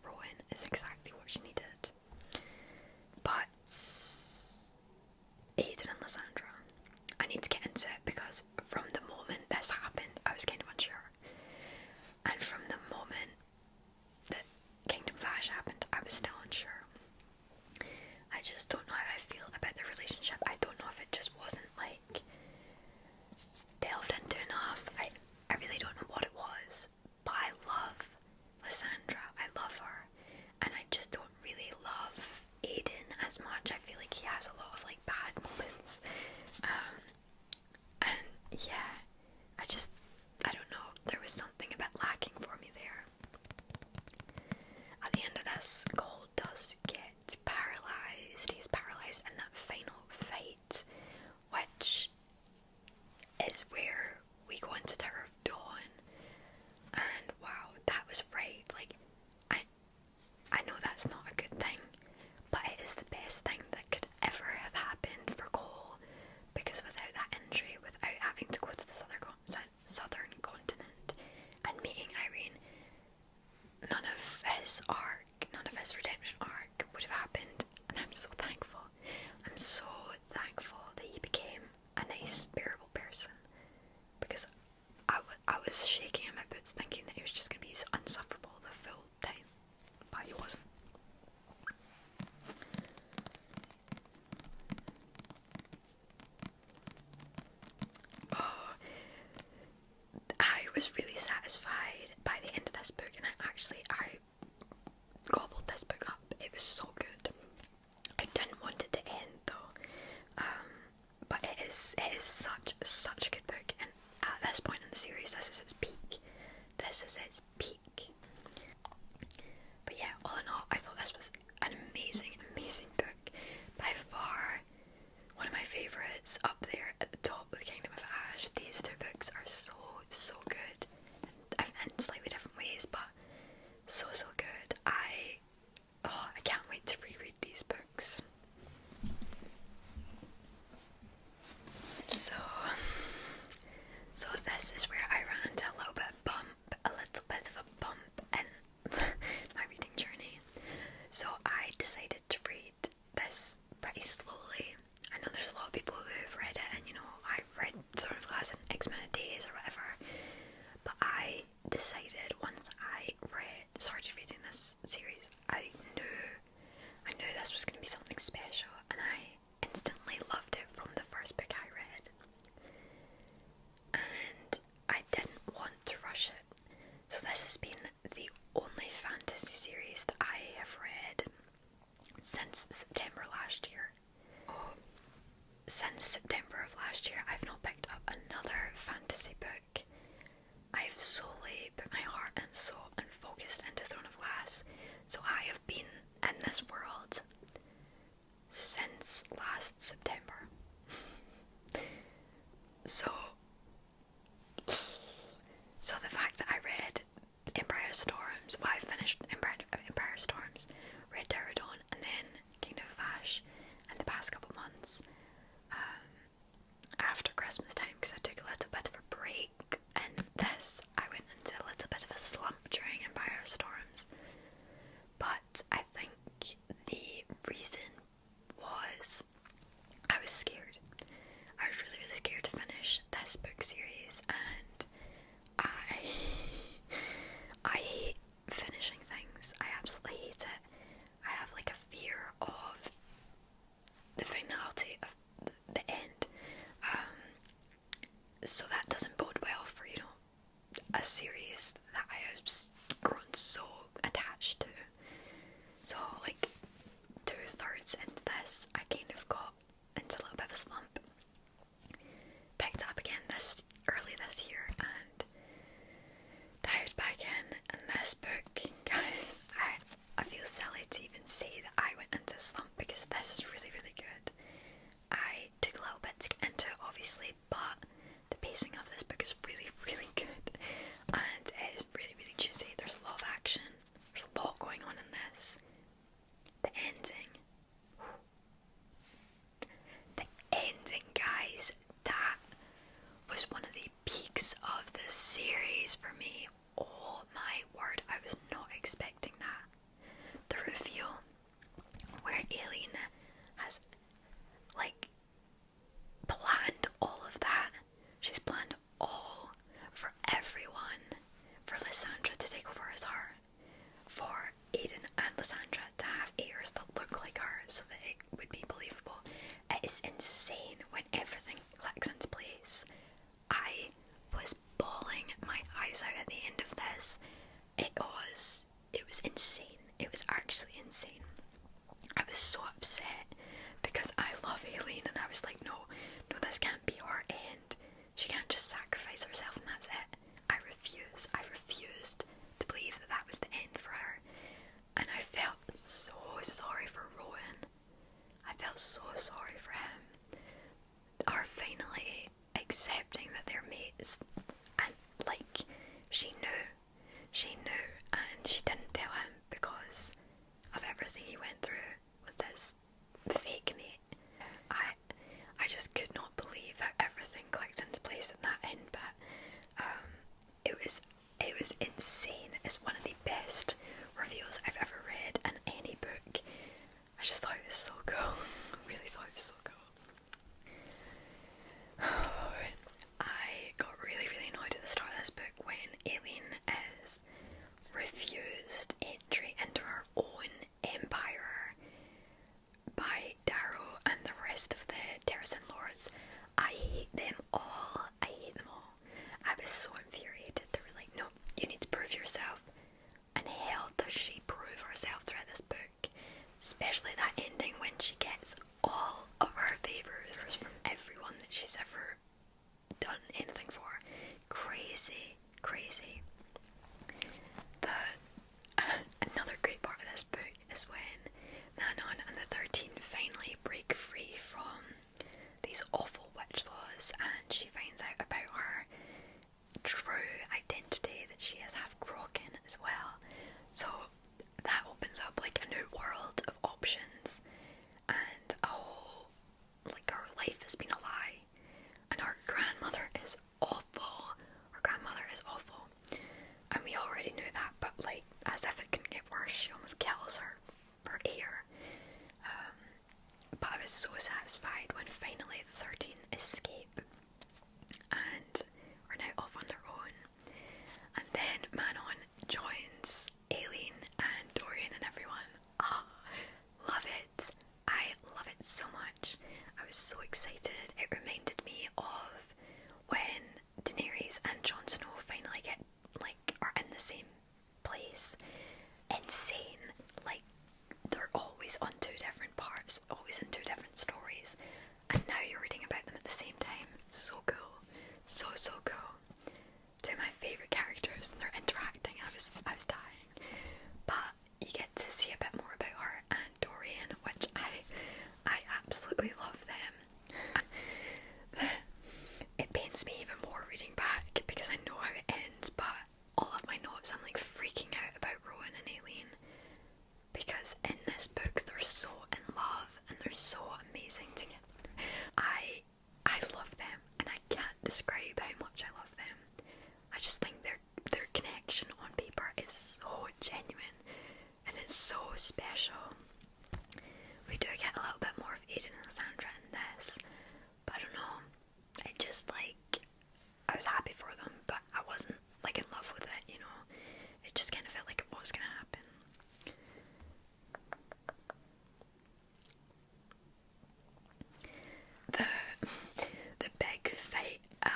Rowan is exactly what she needed. But Aiden and Lysandra, I need to get into it, because from the moment this happened, I was kind of unsure, and from the moment that Kingdom of Ash happened, I was still unsure. I just don't know how I feel about their relationship. I don't know if it just wasn't like delved into enough. I really don't know what it was, but I love Lysandra. I love her, and I just don't really love Aiden as much. I feel like he has a lot of like bad moments, and yeah, I don't know, there was something a bit lacking for me there. At the end of this, Cole does get paralysed. He's paralysed in that final fight, which is where we go into Tower of Dawn, and wow, that was right. Like, I know that's not a good thing, but it is the best thing that could ever have happened for Cole, because without that injury, without having to go to the southern continent and meeting Irene, none of his redemption arc would have happened, and I'm so thankful. I'm so thankful that he became a nice, bearable person, because I was shaking in my boots thinking that he was just going to be unsufferable the full time, but he wasn't. Oh, I was really satisfied by the end of this book, and I gobbled this book up. It was so good. I didn't want it to end though, but it is such a good book, and at this point in the series, this is its peak. But yeah, all in all, I thought this was an amazing since September last year. Since September of last year, I've not picked up another fantasy book. I've solely put my heart and soul and focused into Throne of Glass. So I have been in this world since last September. So the fact that I read Empire Storms, well, I finished Empire Storms, read Terradon, and then Kingdom of Ash in the past couple months, after Christmas time, because I took a little bit of a break, and I went into a little bit of a slump during Empire Storms. But I think the reason was I was scared. I was really, really scared to finish this book series, and I hate finishing things. I absolutely hate it. I have like a fear of the finality of the end. So that doesn't bode well for, a series that I have grown so attached to. So like 2/3 into this, I kind of got into a little bit of a slump. Picked up again early this year and dived back in. And this book, guys, I feel silly to even say that I went into a slump, because this is really, really good. I took a little bit to get into it, obviously, but the pacing of this book is really, really good, and it is really, really juicy. There's a lot of action. There's a lot going on in this. The ending, guys, that was one of the peaks of the series for me. Oh my word, I was not expecting that. The reveal where Aileen has planned all of that. She's planned all for everyone, for Lysandra to take over as her, for Aiden and Lysandra to have heirs that look like her so that it would be believable. It is insane when everything clicks into place. I was bawling my eyes out at the end of this. It was insane. It was actually insane. I was so upset because I love Aileen, and I was like, no, this can't be her end. She can't just sacrifice herself and that's it. I refused to believe that that was the end for her. And I felt so sorry for Rowan. I felt so sorry for him. Her finally accepting that they're mates, and she knew, and she didn't tell him because of everything he went through with his fake mate. I just could not believe how everything clicked into place in that end bit. It was insane. It's one of the best reveals I've ever read in any book. I just thought it was so cool. I really thought it was so cool. I got really, really annoyed at the start of this book when Aileen is refused entry into her own empire by Darrow and the rest of the Terracin Lords. I hate them all. I was so infuriated. They were like, no, you need to prove yourself. And hell does she prove herself throughout this book. Especially that ending when she gets all of her favours from everyone that she's ever done anything for. Crazy. Another great part of this book is when Manon and the 13 finally break free from these awful witch laws, and she finds out about her true identity, that she is half Crocan as well. So that opens up a new world of options, and a whole, her life has been a lie, and her grandmother is awful. And we already knew that, but as if it couldn't get worse, she almost kills her heir. But I was so satisfied when finally the 13 escape and are now off on their own. And then Manon joins Aileen and Dorian and everyone. Love it. I love it so much. I was so excited. It reminded me of when Daenerys and Jon Snow finally are in the same place. Insane. They're all always on two different parts, always in two different stories, and now you're reading about them at the same time. So cool. So cool. Two of my favourite characters, and they're interacting. I was dying. But you get to see a bit more about her and Dorian, which I absolutely love them. It pains me even more reading back because I know how it ends, but all of my notes I'm like freaking out about Rowan and Aileen, because in this book they're so in love and they're so amazing together. I love them, and I can't describe how much I love them. I just think their connection on paper is so genuine and it's so special. We do get a little bit more of Aiden and Sandra in this, but I don't know, I just like, I was happy for them, but I wasn't like in love with it, you know. It just kind of felt like it was gonna happen. The big fight on,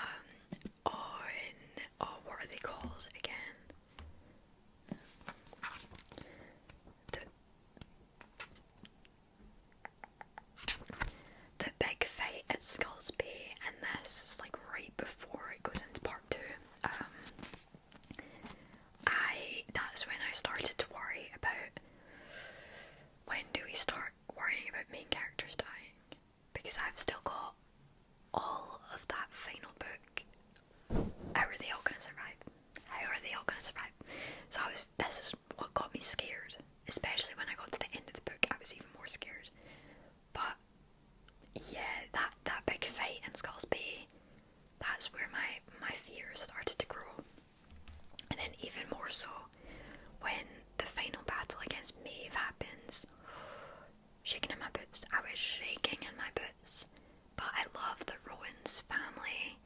what are they called again? The big fight at Skulls Bay, and this is like right before it goes into part 2. That's when I started to worry about, when do we start worrying about main characters dying? Because I've still got all of that final book. How are they all going to survive? How are they all going to survive? So this is what got me scared, especially when I got to the end of the book. I was even more scared. But yeah, that big fight in Skulls Bay, that's where my fears started to grow. And then even more so when the final battle against Maeve happens. Shaking in my boots. I was shaking in my boots. But I love that Rowan's family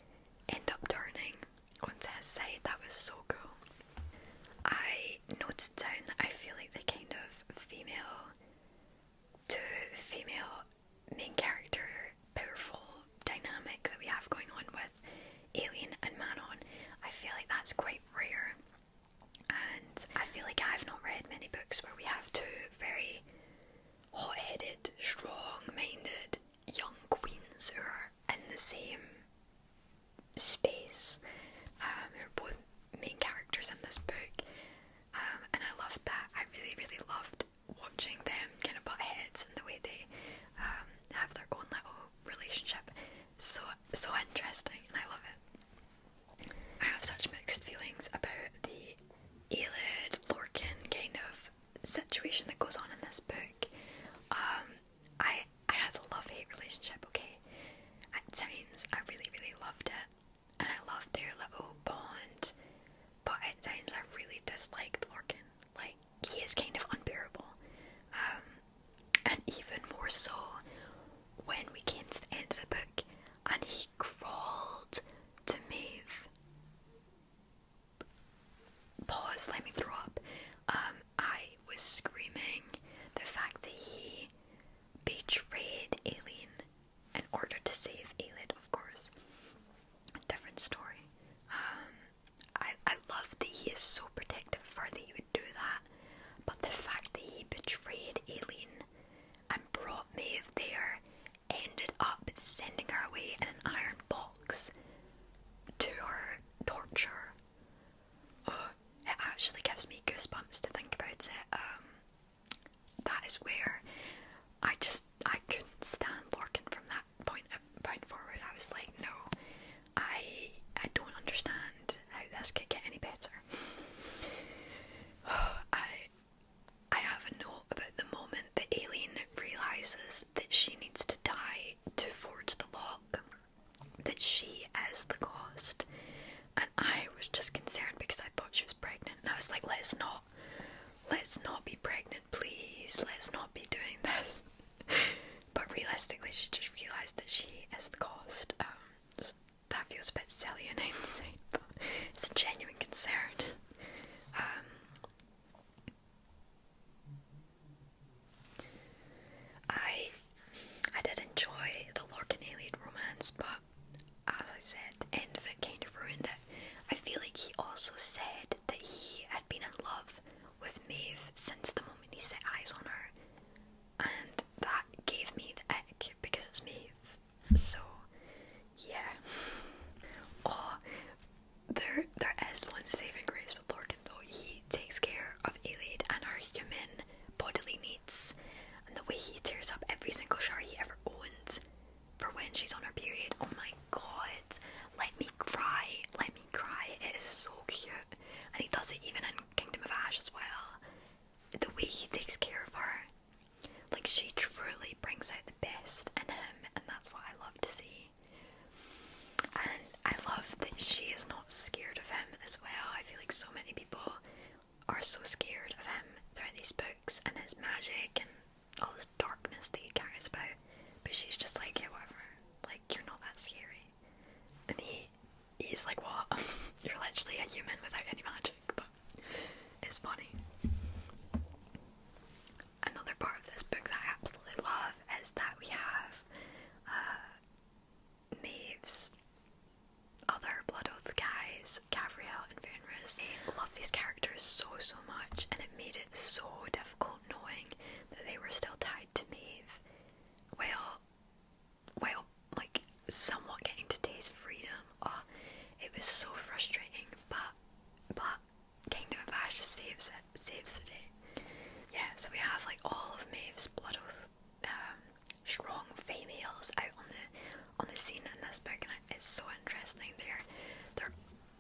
end up turning onto his side. That was so cool. I noted down that I feel like the kind of female to female main character powerful dynamic that we have going on with Aileen and Manon, I feel like that's quite rare. And I feel like I've not read many books where we have two very hot-headed, strong-minded young queens who are in the same space, who are both main characters in this book, and I loved that. I really loved watching them kind of butt heads and the way they have their own little relationship. So interesting, and I love it. I have such mixed feelings about the Aelid Lorcan kind of situation that goes on in this book. I had a love-hate relationship, okay? At times I really loved it, and I loved their little bond, but at times I really disliked Lorcan. Like, he is kind of unbearable. And even more so when we came to the end of the book and he crawled to Maeve. Pause, let me throw up. I was screaming the fact that he betrayed Aileen in order to save Aelid, of course. Different story. I love that he is so protective of her that he would do that, but the fact that he betrayed Aileen and brought Maeve there, ended up sending her away in an iron box to her torture. It actually gives me goosebumps to think about it. That is where I couldn't stand Lorcan from that point forward. I was like, no, I don't understand how this could get any better. I have a note about the moment that Aileen realises that she needs to die to forge the lock, that she is the ghost, and I was just concerned because I thought she was pregnant, and I was like, let's not be pregnant, please, let's not be doing this. But realistically, she just realised that she is the ghost. That feels a bit silly in hindsight, but it's a genuine concern. I did enjoy the Lorcan Aelid romance, but as I said, the end of it kind of ruined it. I feel like he also said that he had been in love with Maeve since the moment he set eyes on her, this magic and all this darkness that he cares about, but she's just like, yeah, whatever, like, you're not that scary. And he's like, what? You're literally a human without any magic. But it's funny. Another part of this book that I absolutely love is that we have Maeve's other Blood Oath guys, Gavriel and Fenris. I love these characters so much, and it made it so difficult knowing that they were still tied to Maeve while like somewhat getting to taste freedom. Oh, it was so frustrating, but Kingdom of Ash saves the day. Yeah, so we have like all of Maeve's Blood Oath strong females out on the scene in this book, and it's so interesting.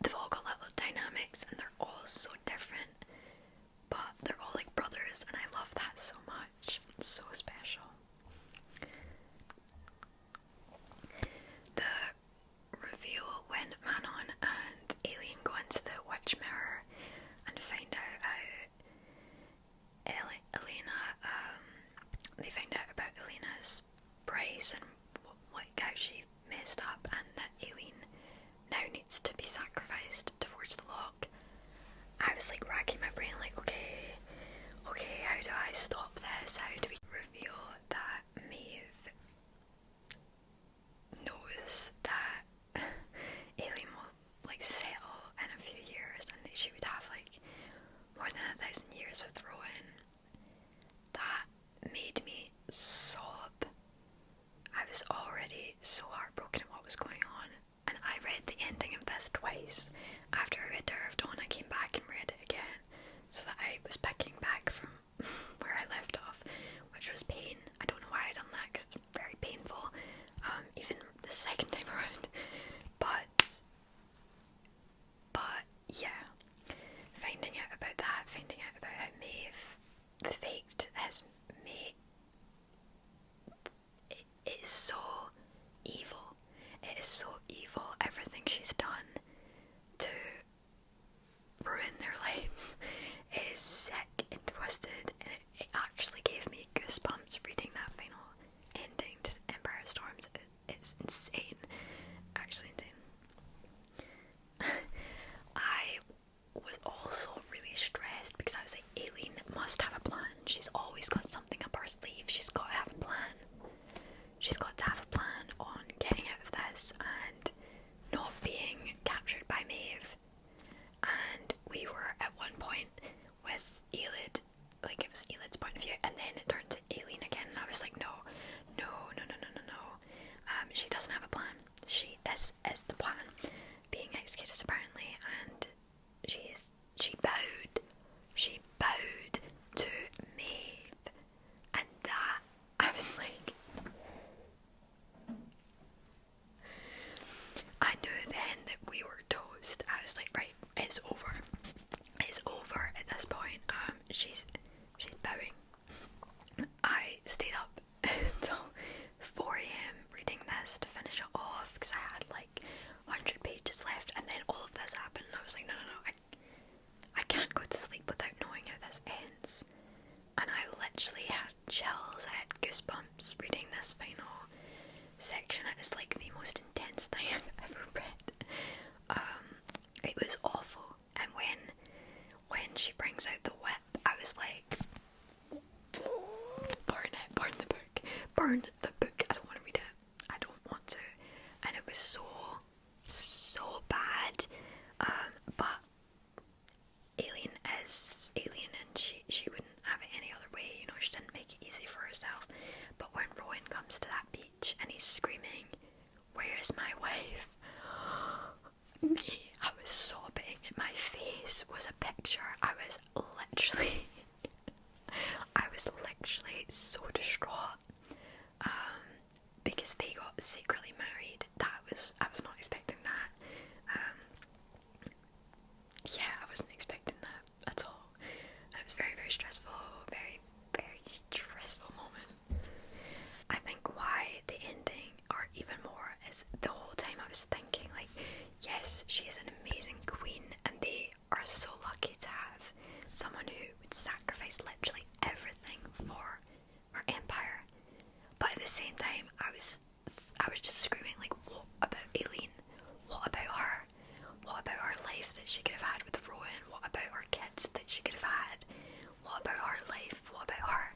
They've all got little dynamics, and they're all so different, but they're all like brothers, and I love that so much. It's so special. The reveal when Manon and Aileen go into the witch mirror and find out how Elena, they find out about Elena's price and how she messed up, and that Aileen now needs to be sacrificed to forge the lock. I was like racking my brain, like, okay, how do I stop this? How do we reveal that Maeve knows that Aileen will like settle in a few years, and that she would have like more than 1,000 years with Rowan? That made me sob. I was already so heartbroken at what was going on, and I read the ending of this twice. After I read Heir of Dawn, I came back and read it again, so that I was picking back from where I left off, which was pain. I don't know why I done that, because it was very painful, even the second time around. But yeah, finding out about how Maeve faked his mate, it is so evil. It is so evil, everything she's done to ruin their lives. It is sick and twisted, and it actually gave me goosebumps reading that final ending to Empire Storms. It's insane, actually insane. I was also really stressed because I was like, Aileen must have a plan. She's always got something up her sleeve. She's got to have a plan. She's got to have a plan on getting out of this and not being captured by Maeve. And we were at one point with Elid, like it was Elid's point of view, and then it turned to Aileen again, and I was like, no. She doesn't have a plan. This is the plan being executed apparently, and she bowed to Maeve, and that, I was like, I knew then that we were toast. I was like, right, it's over at this point. She's bowing. I stayed up until 4 a.m. reading this to finish it off, because I had like 100 pages left, and then all of this happened, and I was like, no, I can't go to sleep without knowing how this ends. And I literally had chills, I had goosebumps reading this final section. It is like the most intense thing I've ever read. It was awful, and when she brings out the whip, I was like, burn the book, I don't want to read it, I don't want to. And it was so bad, but Aileen is Aileen, and she wouldn't have it any other way, you know. She didn't make it easy for herself. But when Rowan comes to that beach and he's screaming, "Where is my wife?" I was sobbing. My face was a picture. I was literally so distraught, because they got secretly married. I was not expecting that. Yeah, I wasn't expecting that at all. And it was very, very stressful, very, very stressful moment. I think why the ending, or even more, is the whole time I was thinking, like, yes, she is an amazing queen, and they are so lucky to have someone who would sacrifice literally everything same time, I was just screaming, like, what about Aileen? What about her? What about her life that she could have had with Rowan? What about her kids that she could have had? What about her life? What about her?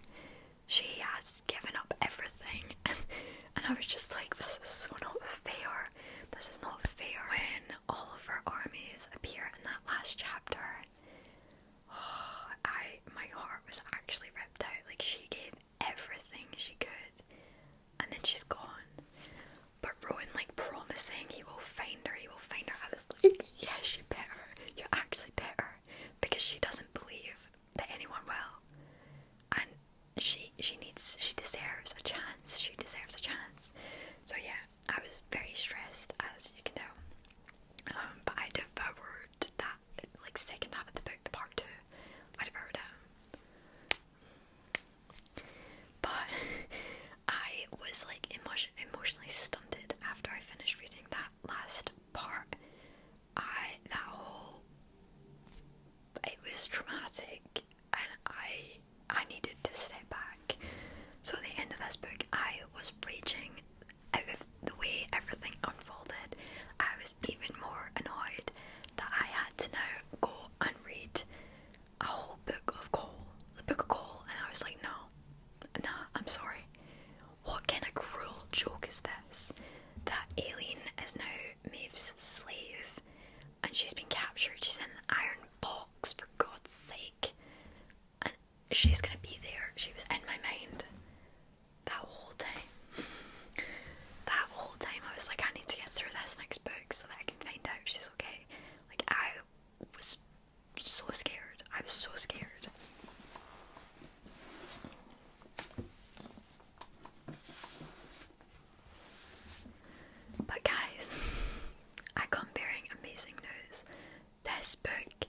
She has given up everything. And I was just like, this is so not fair. This is not fair. When all of her armies appear in that last chapter, my heart was actually ripped out. Like, she gave everything she could, and then she's gone. But Rowan, like, promising he will find her, I was like, yes, you better. You actually better. Because she doesn't believe that anyone will. And she deserves a chance. She deserves a chance. So yeah, I was very stressed, as you can tell. But I devoured that, like, second half of the book, the part 2. I devoured it. But I was, like, emotionally stunted after I finished reading that last part. It was traumatic, and I needed to step back. So at the end of this book, I was raging out of the way everything unfolded. I was even more annoyed that I had to now go and read a whole book of Coal, the Book of Coal, and I was like, nah, I'm sorry. What kind of cruel joke is this? That Aileen is now Maeve's slave, and she's been captured. She's in an iron box, for God's sake, and she's gonna be there. She was in my mind that whole time. That whole time I was like, I need to get through this next book so that I can find out she's okay. Like, I was so scared. I was so scared. But guys, I come bearing amazing news. This book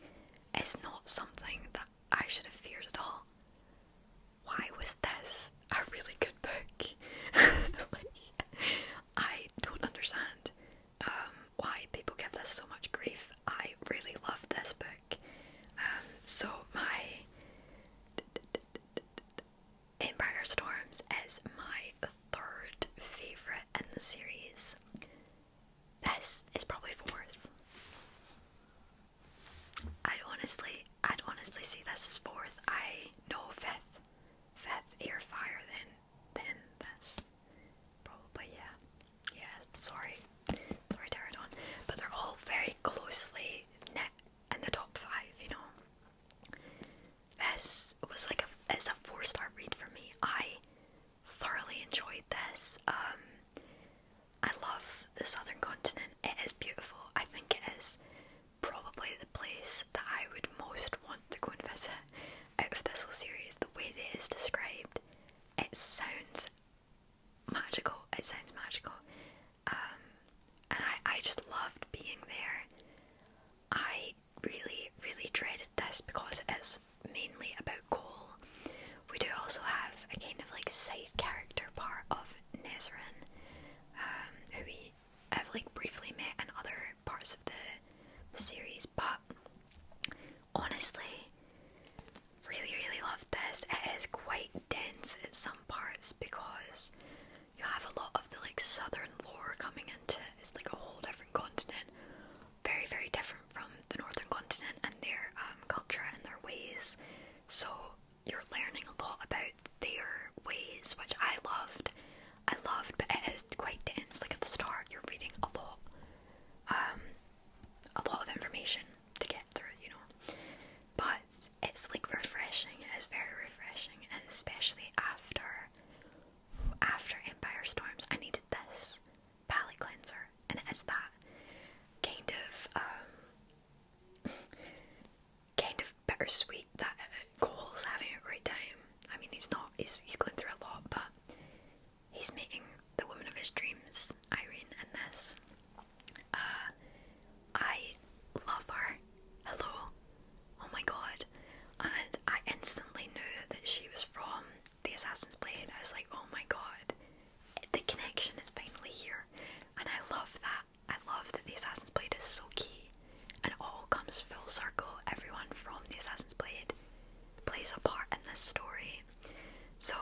is not something that I should have feared at all. Why was this a really good book? Like, I don't understand why people give this so much grief. I really love this book. So my Empire Storms is my third favourite in the series. This is probably fourth. I'd honestly see this as fourth. I know fifth Heir of Fire then this. Probably, yeah. Sorry Pterodon. But they're all very closely knit in the top 5, you know. This was like it's a 4-star read for me. I thoroughly enjoyed this. I love the southern continent. It is beautiful. I think it is probably the place that I would most want to go and visit out of this whole series. The way that it is described, it sounds magical. And I just loved being there. I really, really dreaded this because it is mainly about coal. We do also have a kind of like side character part of Nezrin, who we have like briefly met in other parts of the series, but honestly, really, really loved this. It is quite dense at some parts because you have a lot of the like southern lore coming into it. It's like a whole different continent, very, very different from the northern continent and their culture and their ways. So you're learning a lot about their ways, which I loved, but it is quite dense. Like at the start, you're reading a lot of information to get through, you know. But it's like refreshing. It is very refreshing, and especially after Empire Storms, I needed this palette cleanser, and it is that kind of bittersweet that Cole's having a great time. I mean, he's going through a lot, but he's meeting the woman of his dreams, Irene, in this. I love her. Hello. Oh my god. And I instantly knew that she was from the Assassin's Blade. I was like, oh my god, the connection is finally here. And I love that. I love that the Assassin's Blade is so key, and it all comes full circle. Everyone from the Assassin's Blade plays a part in this story. So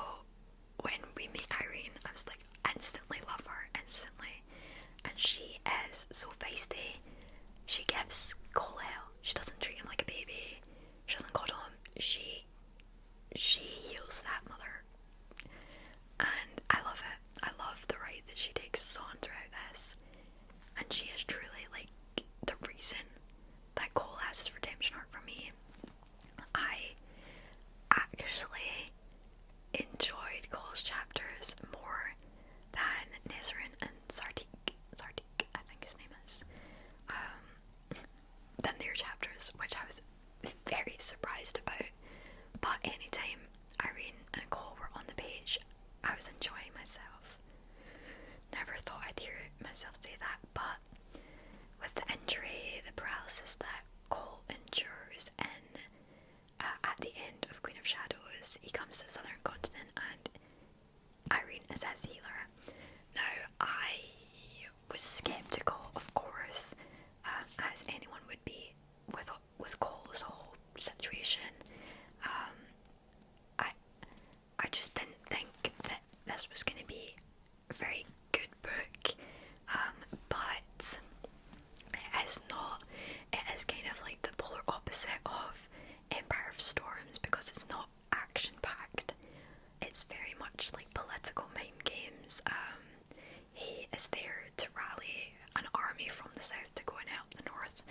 is there to rally an army from the south to go and help the north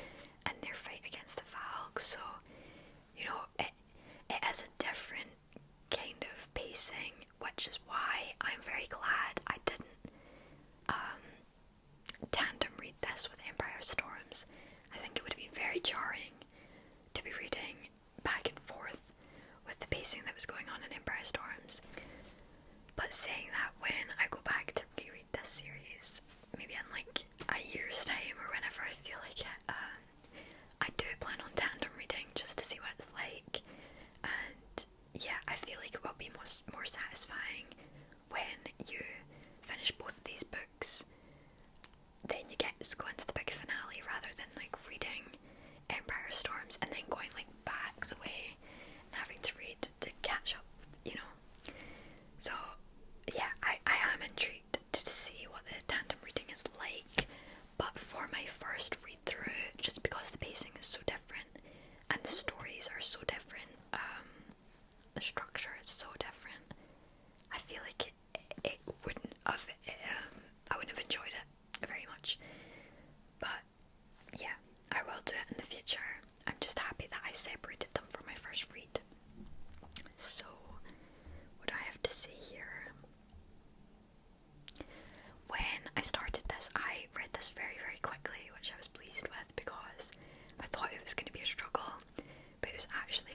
in their fight against the Valg. So, you know, it is a different kind of pacing, which is why I'm very glad I didn't tandem read this with Empire Storms. I think it would have been very jarring to be reading back and forth with the pacing that was going on in Empire Storms. But saying that, when I go back to reread this series, maybe in like a year's time or whenever I feel like it, I do plan on tandem reading just to see what it's like. And yeah, I feel like it will be more satisfying when you finish both of these books. Then you get to go into the big finale rather than like reading Empire Storms and then going like back the way and having to read to catch up, you know. So yeah, I am intrigued to see what the tandem reading is like, but for my first read through, just because the pacing is so different and the stories are so different, the structure is so different, I feel like it wouldn't have, I wouldn't have enjoyed it very much. But yeah, I will do it in the future. I'm just happy that I separated them for my first read. So, what do I have to say here? When I started this, I read this very, very quickly, which I was pleased with because I thought it was going to be a struggle, but it was actually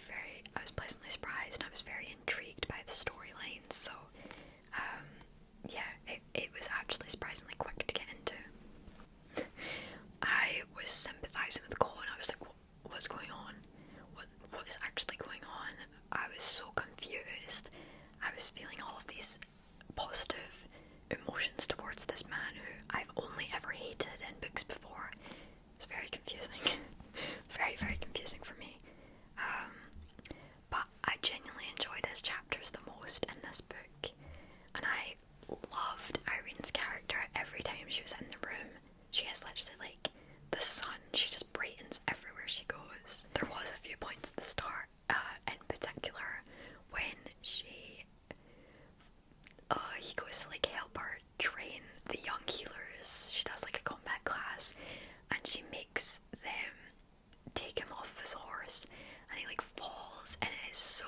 I was pleasantly surprised. I was very intrigued by the storyline, so yeah, it was actually surprisingly quick to get into. I was sympathising with Cole and I was like, what's going on? What is actually going on? I was so confused. I was feeling all of these positive emotions towards this man who I've only ever hated in books before. It was very confusing. Very, very confusing for me. But I genuinely enjoyed his chapters the most in this book. And I loved Irene's character every time she was in the room. She is literally like the sun. She just brightens everywhere she goes. There was a few points at the start, in particular, when he goes to like help her train the young healers. She does like a combat class, and she makes them take him off his horse, and he like falls, and it is so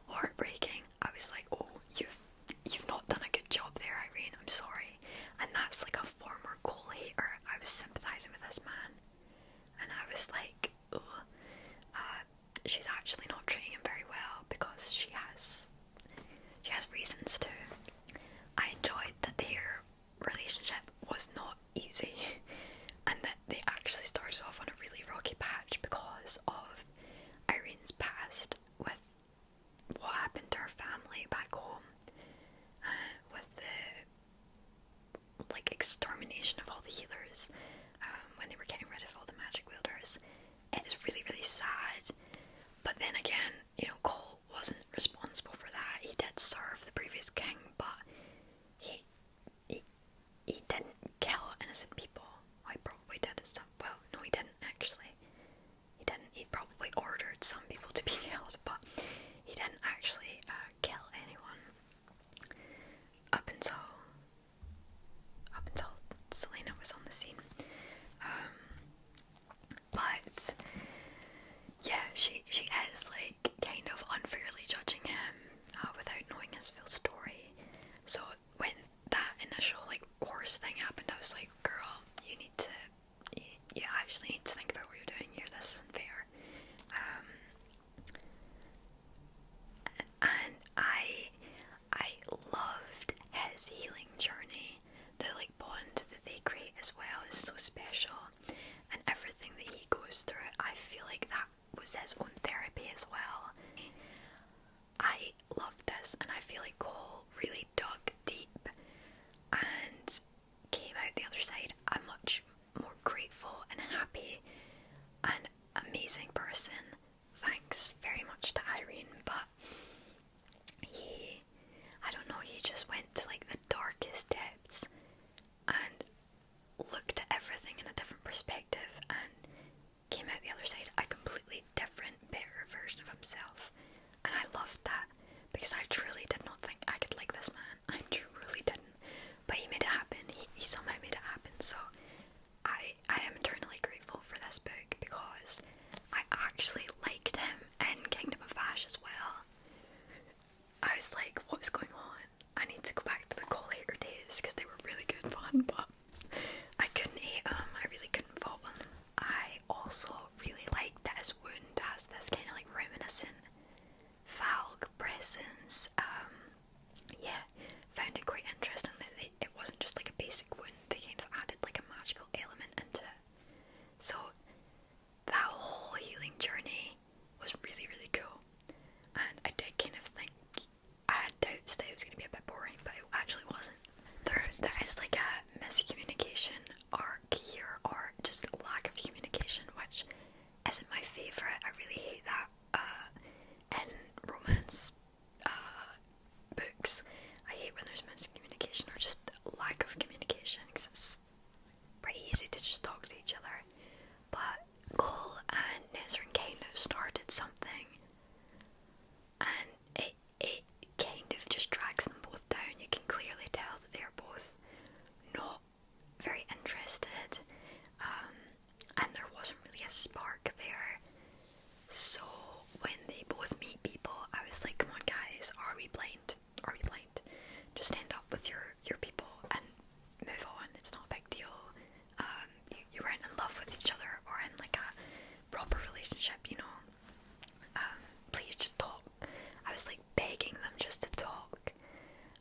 heartbreaking. I was like, oh, you've not done a good job there, Irene, I'm sorry. And that's like a former Cole hater. I was sympathising with this man, and I was like, oh, she's actually not treating him very well because she has reasons to. I enjoyed that their relationship was not easy and that they actually started off on a really rocky patch because of Irene's past with what happened to her family back home, with the like extermination of all the healers, when they were getting rid of all the magic wielders. It is really, really sad. But then again, you know, Cole wasn't responsible for that. He did serve the previous king, but he didn't kill innocent people. Well, he probably did at some. Well, no, he didn't actually. He didn't. He probably ordered some people to be killed, but he didn't actually kill anyone up until Selena was on the scene. But yeah, she is like kind of unfairly judging him without knowing his full story. So when that initial like horse thing happened, I was like, girl, you actually need to think about what you're doing here. This isn't fair. And I loved his healing journey. The like bond that they create as well is so special, and everything that he goes through, I feel like that was his own therapy as well. I loved this, and I feel like Cole really dug deep and came out the other side a much more grateful and happy and amazing person. Thanks very much to Irene, but he just went to like the darkest depths and looked at everything in a different perspective and came out the other side a completely different, better version of himself. And I loved that because I truly did not think I could like this man. I truly didn't. But he made it happen. He books. I hate when there's miscommunication or just lack of communication, because it's pretty easy to just talk to each other. But Cole and Nesrin kind of started something, and it kind of just drags them both down. You can clearly tell that they're both not very interested, and there wasn't really a spark there. So when they both meet people, I was like, come on guys, are we blind? Are we blind? Just end up with your people and move on. It's not a big deal. You weren't in love with each other or in like a proper relationship, you know. Please just talk. I was like begging them just to talk.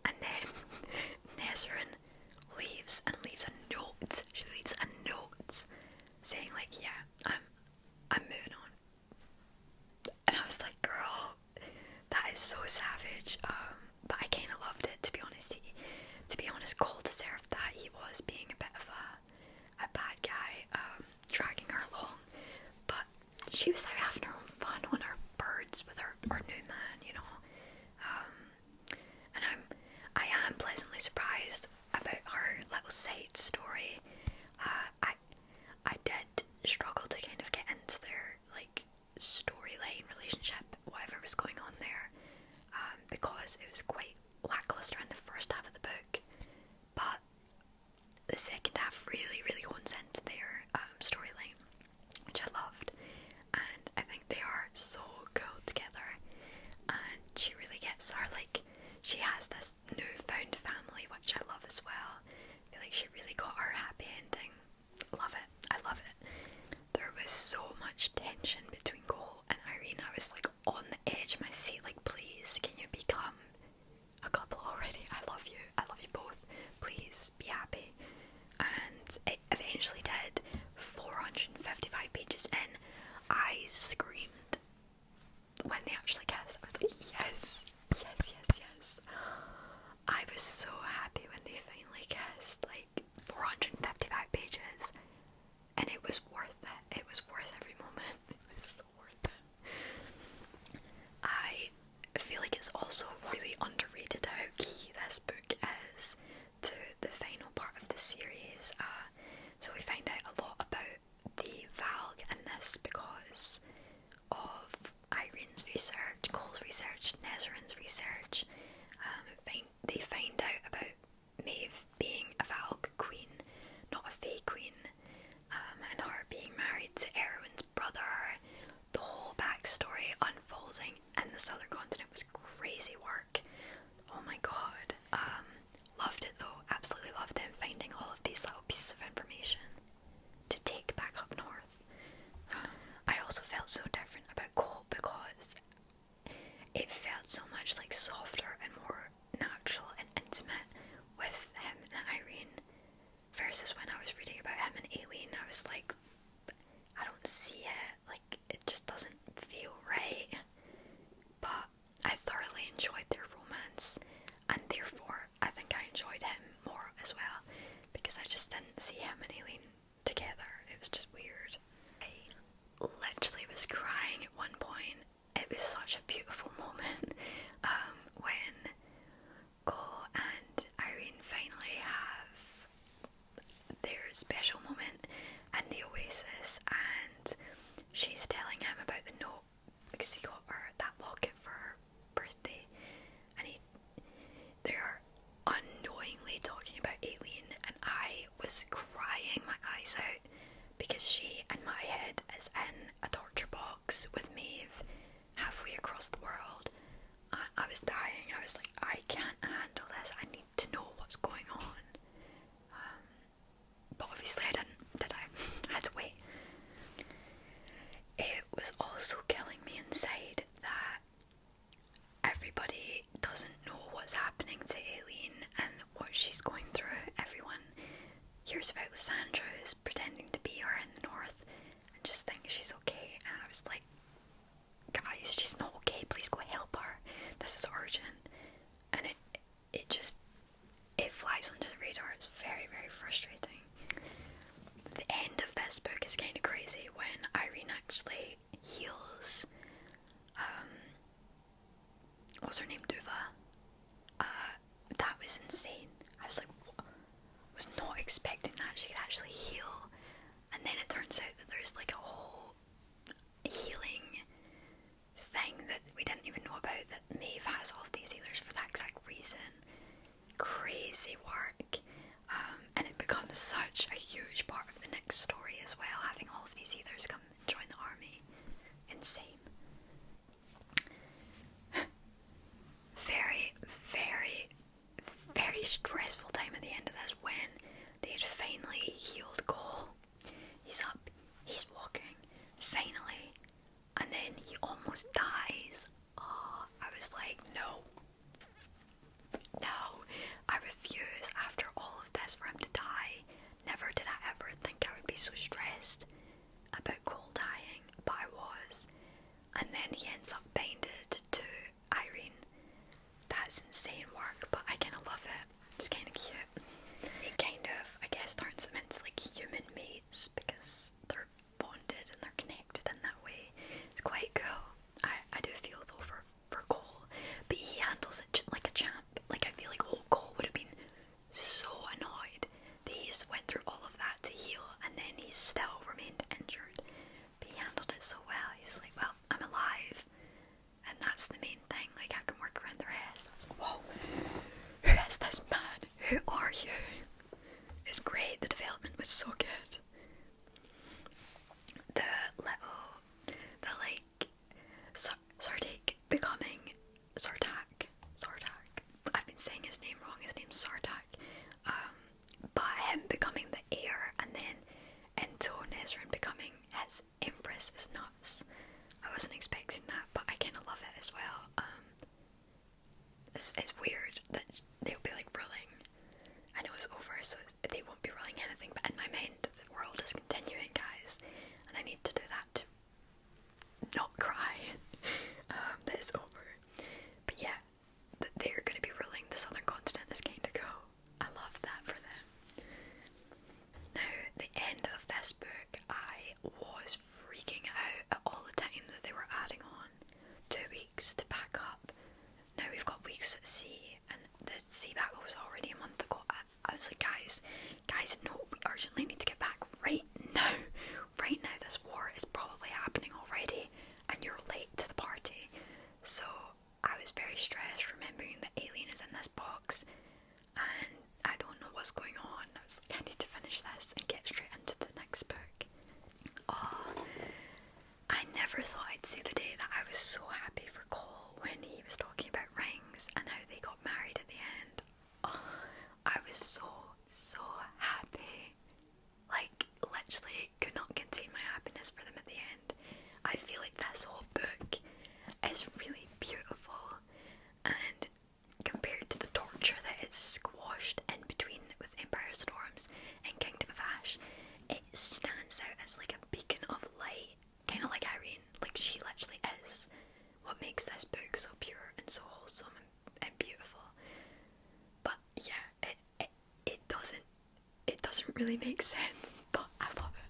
And then Nesrin leaves and leaves a note. She leaves a note saying like, yeah, I'm moving on. And I was like, girl, that is so savage. But I kind of loved it, to be honest. Cole deserved that. He was being a bit of a bad guy, dragging her along. But she was out having her own fun on her birds with her new man, you know. And I am pleasantly surprised about her little side story. I did struggle to kind of get into their like storyline, relationship, whatever was going on there, because it was quite lackluster in the first half of the book. But the second half really hones into their storyline, which I loved, and I think they are so cool together. And she really gets her, like, she has this newfound family, which I love as well. I feel like she really got her happy ending. Love it. I love it. There was so much tension between Cole and Irene. I was like on the edge of my seat, like, please, can you become a couple already? I love you both. Please be happy. And it eventually did. 455 pages in, I screamed when they actually kissed. I was like, yes. I was so happy when they finally kissed. Like, 455 pages, and it was worth it. It was worth every moment. It was so worth it. I feel like it's also really underrated how key this book is to the final part of the series. So we find out a lot about the Valg in this because of Irene's research, Cole's research, Nesrin's research. They find out about Maeve being a Valg queen, not a Fae queen, and her being married to Erwin's brother. The whole backstory unfolding in the Southern Continent was crazy work. Oh my god. Loved it though, absolutely loved it, finding all of these little pieces of information to take back up north. I also felt so different about Cole because it felt so much like softer and more natural and intimate with him and Irene versus when I was reading about him and Aileen. I was like, I don't see it, like, it just doesn't feel right. But I thoroughly enjoyed their romance, and therefore I think I enjoyed him more as well, because I just didn't see him and Aileen together. It was just weird. I literally was crying at one point. It was such a beautiful moment when Cole and Irene finally have their special moment in the Oasis, and she's telling him about the note because he got her that locket for her birthday, and they're unknowingly talking about Aileen, and I was crying my eyes out because she, in my head, is in a torture box with Maeve halfway across the world. I was dying. I was like, I can't handle this. I need to know what's going on. But obviously I didn't, did I? I had to wait. It was also killing me inside that everybody doesn't know what's happening to Aileen and what she's going through. Everyone hears about Lysandra, who's pretending to be her in the north, and just thinks she's okay. And I was like, guys, she's not okay. Please go help her. This is urgent. And it flies under the radar. It's very frustrating. The end of this book is kind of crazy when Irene actually heals what's her name, Duva, was insane. I was like, what? I was not expecting that she could actually heal. And then it turns out that there's like a whole healing thing that we didn't even know about, that Maeve has all of these healers for that exact reason. Crazy work. And it becomes such a huge part of the next story as well, having all of these healers come and join the army. Insane. Very, very, very stressful time at the end of this when they had finally healed Cole. He's up, he's walking, finally, and then he almost dies. Oh, I was like, no, I refuse. After all of this for him to die, never did I ever think I would be so stressed about Cole dying, but I was. And then he ends up binded to Irene. That's insane work, but I kind of love it. It's kind of cute. It kind of, I guess, turns them into like human mates because they're bonded and they're connected in that way. It's quite cool. I do feel though for Cole, but he handles it like a champ. Like I feel like Cole would have been so annoyed that he just went through all of that to heal and then he still remained injured. But he handled it so well. He's like, well, I'm alive. And that's the main thing, like I can work around the rest. I was like, whoa, who is this man? Who are you? It's great, the development was so good. Sartak becoming Sartak. I've been saying his name wrong, his name's Sartak. But him becoming the heir and then Ento Nezrin becoming his empress is nuts. I wasn't expecting that, but I kind of love it as well. It's weird that they'll be like ruling. I know it's over, so they won't be ruling anything, but in my mind, the world is continuing, guys, and I need to do that to not cry that it's over. But yeah, that they're going to be ruling the southern continent is kind of cool. I love that for them. Now, the end of this book, I was freaking out at all the time that they were adding on. 2 weeks to pack up. Now we've got weeks at sea, and the sea battle was already a month ago. I was like, guys, no, we urgently need to get back right now. Right now, this war is probably happening already, and you're late to the party. So I was very stressed, remembering that Aileen is in this box, and I don't know what's going on. I was like, I need to finish this and get straight into the next book. Oh, I never thought I'd see the day that I was so happy for Cole when he was talking about rings and how they got married at the end. Oh, I was so happy. Like, literally could not contain my happiness for them at the end. I feel like this whole book is really beautiful, and compared to the torture that is squashed in between with Empire Storms and Kingdom of Ash, it stands out as like a beacon of light, kind of like Irene. Like, she literally is what makes this book so pure and so wholesome and beautiful. But yeah, it doesn't really make sense, but I love it.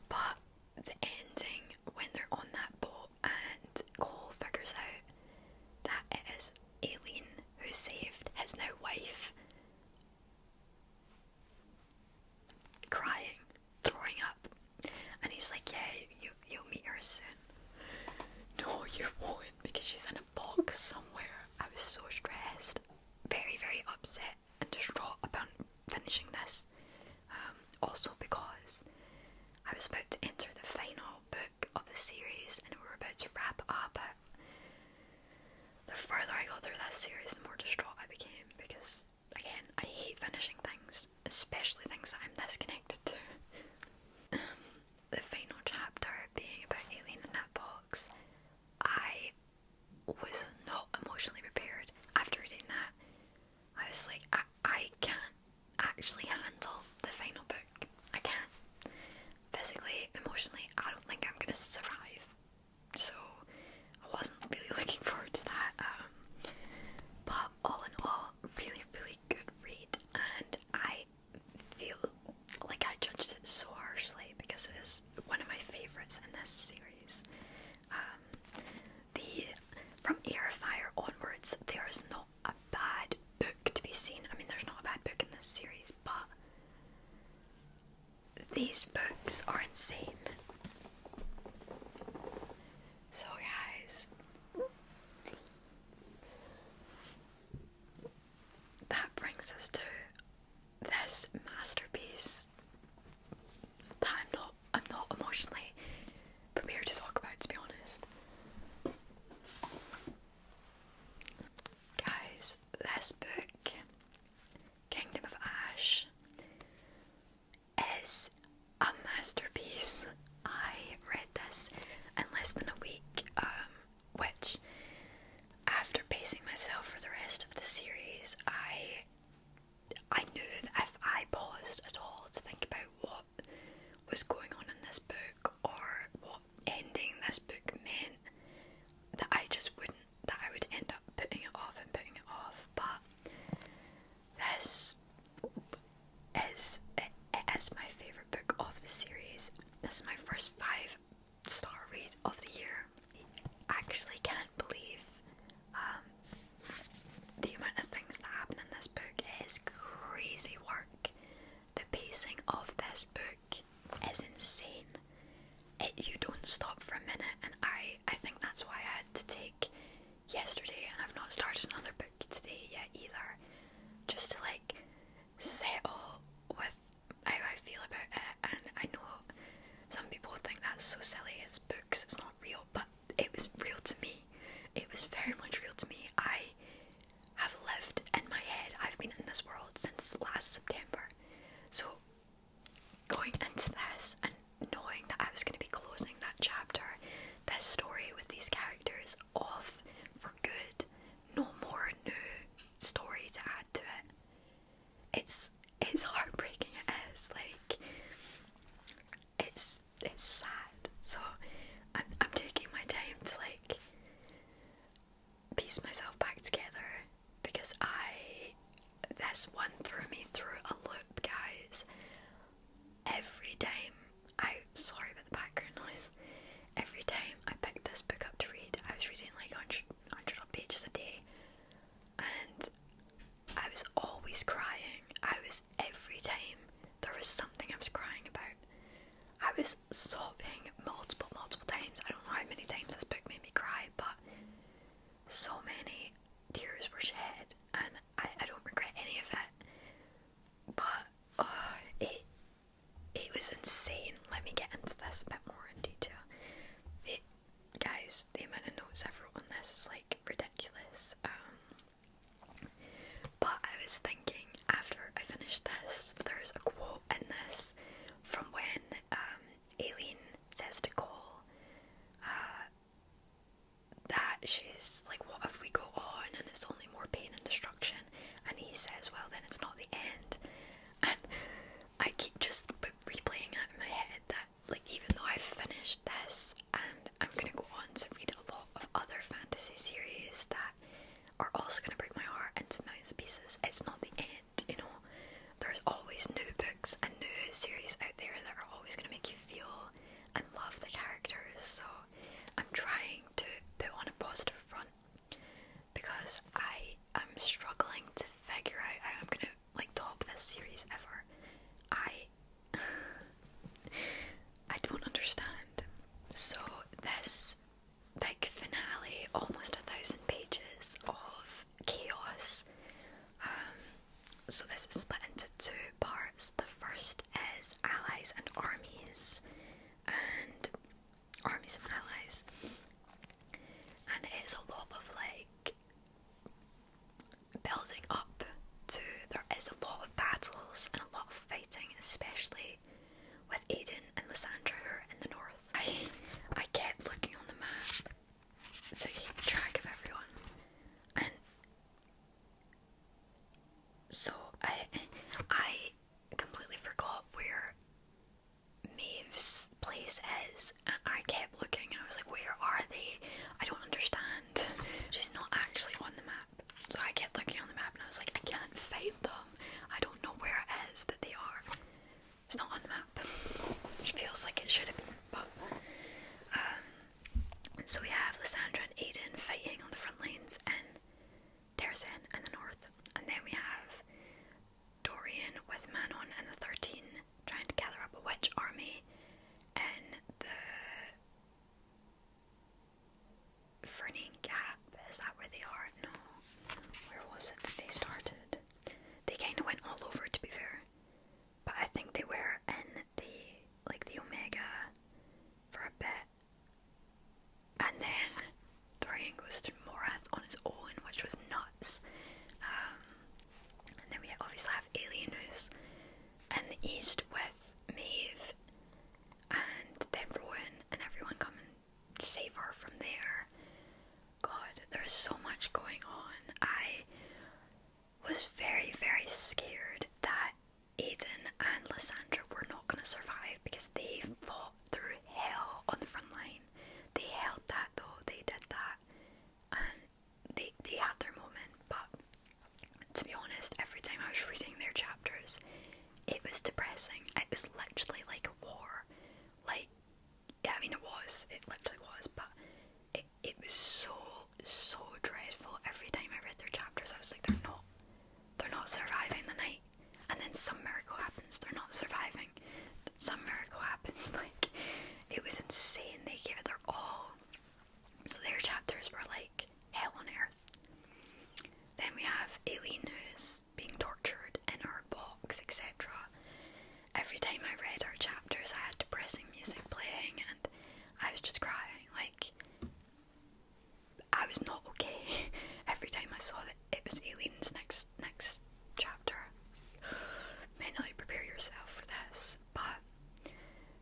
But the ending, when they're on that boat and Cole figures out that it is Aileen who saved his now wife, crying, throwing up, and he's like, yeah, you'll meet her soon. No, you won't, because she's in a box somewhere. I was so stressed, very, very upset and distraught about finishing this. Also because I was about to enter the final book of the series and we were about to wrap up it. The further I got through this series, the more distraught I became, because again, I hate finishing things, especially things that I'm this connected to. The final chapter being about Aileen in that box, I was not emotionally prepared after reading that. I was like, I can't actually handle the final book. I can't. Physically, emotionally, I don't think I'm gonna survive. So I wasn't really looking forward to that. But all in all, really, really good read, and I feel like I words, there is not a bad book to be seen. I mean, there's not a bad book in this series, but these books are insane. So guys, that brings us to this masterpiece that I'm not emotionally prepared to talk about, to be honest. Guys, this book, Kingdom of Ash, is a masterpiece. I read this in less than a week, which, after pacing myself for the rest of the series, I knew that if I paused at all to think about what was going on in this book or what ending this book meant, that I would end up putting it off and putting it off. But this is my favourite book of the series. This is my first 5-star read of the year. I actually can't believe the amount of things that happen in this book. It is crazy work. The pacing of this book is insane. You don't stop for a minute, and I think that's why I had to take yesterday, and I've not started another book today yet either, just to settle with how I feel about it. And I know some people think that's so silly, it's books, it's not real, but it was real to me. It was very much real to me. I have lived in my head. I've been in this world since last September. So going into this and knowing that I was going to be closing that chapter, this story with these characters off for good, no more new story to add to it. It's heartbreaking. It is it's sad. So I'm taking my time to piece myself back together, because this one threw me through a loop, guys. Every time sorry about the background noise, every time I picked this book up to read, I was reading 100 pages a day, and I was always crying. Every time there was something I was crying about, I was sobbing multiple times. I don't know how many times this book made me cry, but so many tears were shed, and I don't regret any of it. But it was insane. Let me get into this a bit more in detail. Guys, the amount of notes I've wrote on this is ridiculous. But I was thinking, after I finished this, there's a quote in this from when Aileen says to Cole that she's like, what if we go on and it's only more pain and destruction? And he says, well, then it's not the end. And I keep just replaying that in my head, that even though I've finished this and I'm going to go on to read a lot of other fantasy series that are also going to break my heart into millions of pieces, it's not the end, There's always new books and new series out there that are always going to make you feel and love the characters. So I'm trying to put on a positive front, because I am struggling to figure out how I'm going to top this series ever. I don't understand. So this big finale, almost 1,000 pages of chaos. So this is split into 2 parts. The first is allies and armies, and allies. And it is a lot of building up to, there is a lot of battles and a lot of fighting, especially with Aiden and Lysandra, who are in the north. I kept looking on the map to keep track of everyone, and so I completely forgot where Maeve's place is, and I kept looking, and I was like, where are they? I don't understand. She's not actually on the map. So I kept looking on the map, and I was like, I can't find them. I don't know where it is that they are. It's not on the map. Which feels like it should was so much going on. I was very, very scared that Aidan and Lysandra were not going to survive because they fought through hell on the front line. They held that though, they did that, and they had their moment. But to be honest, every time I was reading their chapters, it was depressing. It was literally like a war. Like, yeah, I mean it literally was, but it was so dreadful. Every time I read their chapters, I was like, they're not surviving the night. And then some miracle happens, they're not surviving. Some miracle happens, like, it was insane. They gave it their all. So their chapters were like hell on earth. Then we have Aileen, who's being tortured in her box, etc. Every time I read her chapters, I had depressing music playing, and I was just crying. Like, I was not okay. Every time I saw that it was Aileen's next chapter. Mentally prepare yourself for this. But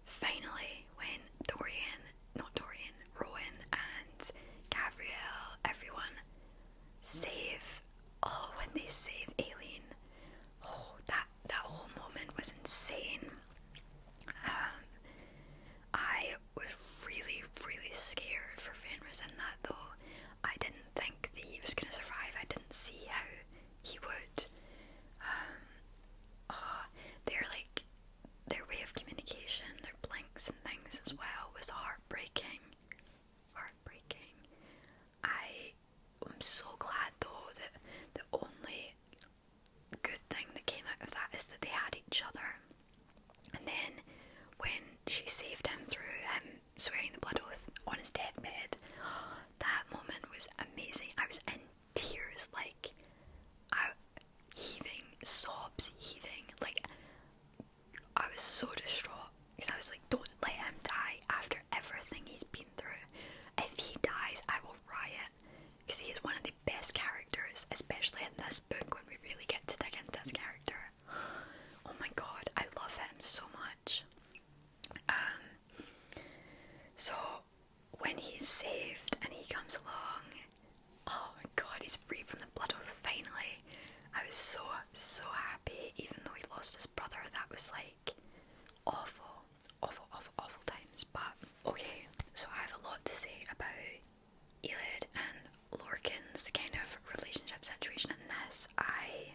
finally, when Rowan and Gabrielle, everyone when they save Aileen, that whole moment was insane. I was really, really scared for Fenris in that though. I didn't think that he was going to survive. I didn't see how he would. Their way of communication, their blinks and things as well was heartbreaking. I am so glad though that the only good thing that came out of that is that they had each other. And then when she saved him through him swearing the blood oath on his deathbed, that moment was amazing. I was in tears, like, sobs heaving, like, I was so distraught, because I was like, don't let him die after everything he's been through. If he dies, I will riot, because he is one of the best characters, especially in this book when we really get to dig into his character. Oh my god, I love him so much. So when he's saved and he comes along, oh my god, he's free from the blood oath finally. I was so happy, even though he lost his brother. That was like awful times. But okay, so I have a lot to say about Elid and Lorcan's kind of relationship situation in this. I,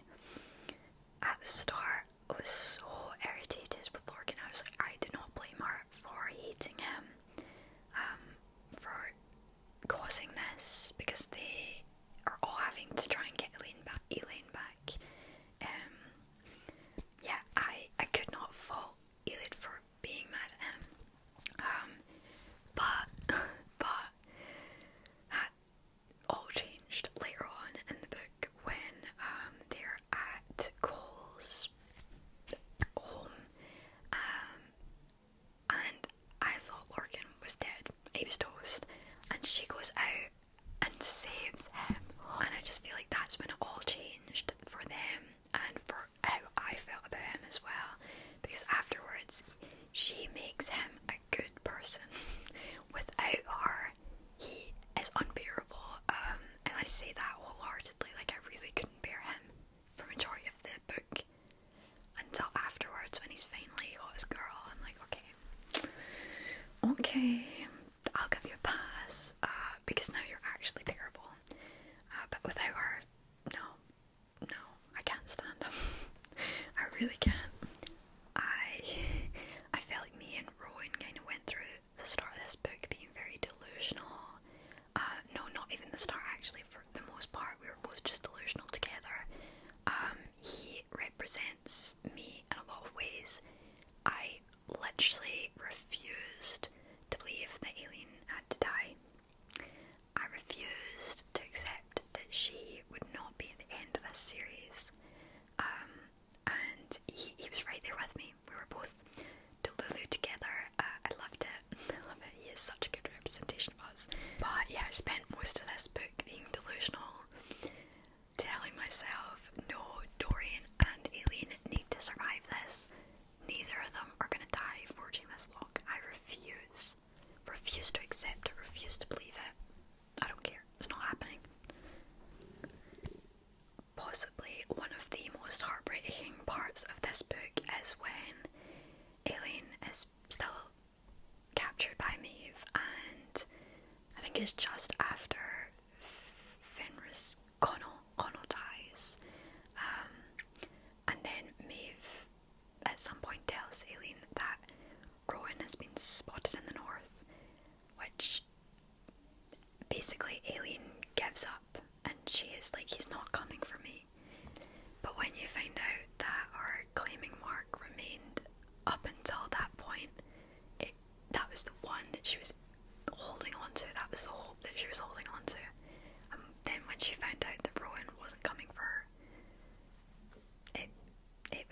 at the start, was so irritated with Lorcan. I was like, I do not blame her for hating him, for causing this, because they are all having to try and get Elaine back. Yeah, I could not fault Elid for being mad at him. But that all changed later on in the book when they're at Cole's home, and I thought Lorcan was dead. He was toast, and she goes out and saves him, and I just feel like that's when it all changed for them and for how I felt about him as well, because afterwards she makes him a good person. Without her, he is unbearable, and I say that wholeheartedly. Like, I really couldn't bear him for majority of the book until afterwards when he's finally got his girl. I'm like, okay, I'll give you a pass, because now you're actually bearable. But without her, no, I can't stand him. I really can't. I felt like me and Rowan kind of went through the start of this book being very delusional. No, not even the start actually. For the most part, we were both just delusional together. He represents me in a lot of ways. I literally refused to believe that Aileen had to die. I refused to accept that she would not be at the end of this series. And he was right there with me. We were both Delulu together. I loved it. He is such a good representation of us. But yeah, I spent most of this book being delusional, telling myself, no, Dorian and Aileen need to survive this. Neither of them are going to die forging this lock. I refuse to accept it, refuse to believe it. I don't care. It's not happening. think it's just after Fenris Connell dies, and then Maeve at some point tells Aileen that Rowan has been spotted in the north, which basically Aileen gives up and she is like, he's not coming for me. But when you find out that her claiming mark remained up until that point, that was the one that she was holding on to, that was the hope that she was holding on to. And then when she found out that Rowan wasn't coming for her, it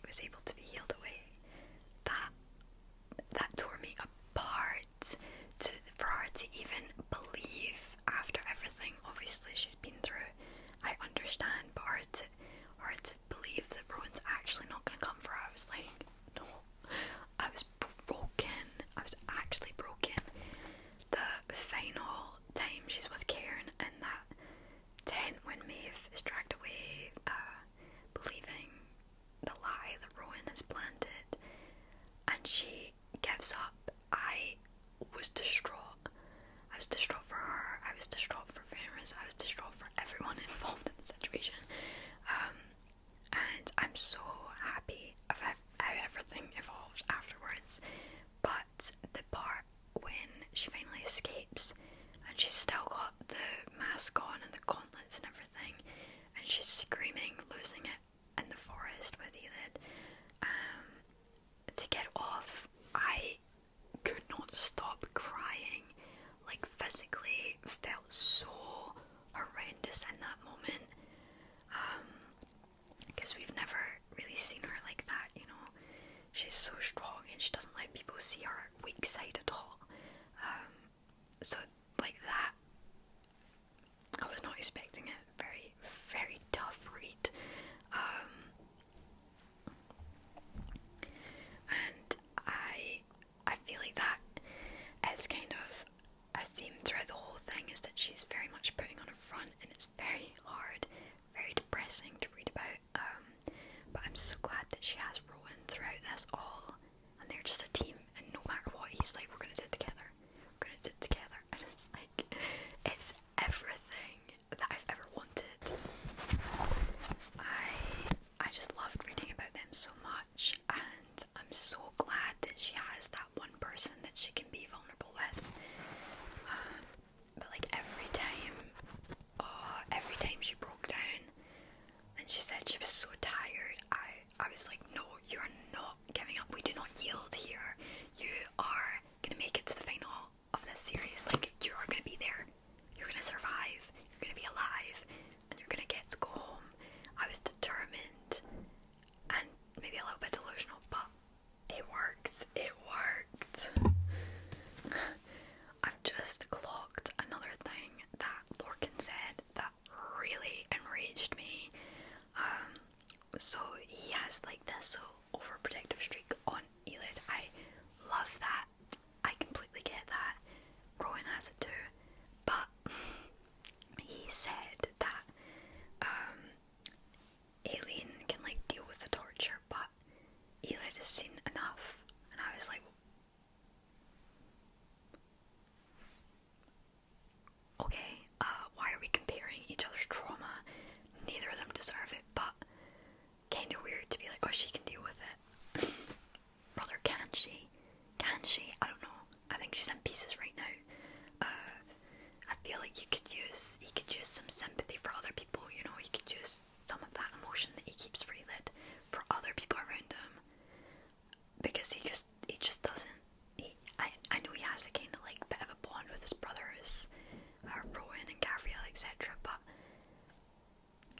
was able to be healed away. That tore me apart, for her to even believe after everything obviously she's been through. I understand, but her to believe that Rowan's actually not going to come for her, I was like, no. I was broken. I was actually broken. The final time she's with Karen in that tent when Maeve is dragged away, believing the lie that Rowan has planted, and she gives up, I was distraught. I was distraught for her, I was distraught for Fenris, I was distraught for everyone involved in the situation. And I'm so happy of how everything evolved afterwards. But the part when she finally escapes and she's still got the mask on and the gauntlets and everything, and she's screaming, losing it in the forest with Elid, to get off, I could not stop crying. Like, physically felt so horrendous in that moment, because we've never really seen her like that, you know. She's so strong and she doesn't let people see her weak side at all. So like that, I was not expecting it. Very, very tough read. And I feel like that is kind of a theme throughout the whole thing, is that she's very much putting on a front, and it's very hard, very depressing to read about. But I'm so glad that she has Rowan throughout this all, and they're just a team, and no matter what, he's like, we're gonna do it together, we're gonna do it together, and it's like, it's everything that I've ever wanted. I just loved reading about them so much, and I'm so glad that she has that one person that she can be vulnerable with. But like every time she broke down and she said she was so tired, I was like, no, you're not giving up. We do not yield here. You are gonna make it to the final of this series. Like, you are gonna be there. You're gonna survive. You're gonna be alive, and you're gonna get to go home. I was determined, and maybe a little bit delusional, but it worked. It worked. I've just clocked another thing that Lorcan said that really enraged me. So he has like this overprotective streak on Elid. I love that. I completely get that. Rowan has it too. But he said that Aileen can like deal with the torture, but Elid has seen enough. And I was like, okay, why are we comparing each other's trauma? Neither of them deserve it, but kind of weird to be like, oh, she can deal with it. Brother, can she? Can she? I don't know. I think she's in pieces right now. I feel like he could use some sympathy for other people, you know. He could use some of that emotion that he keeps Freeland for other people around him, because he just doesn't. I know he has a kind of like bit of a bond with his brothers, Rowan and Gabriel, etc., but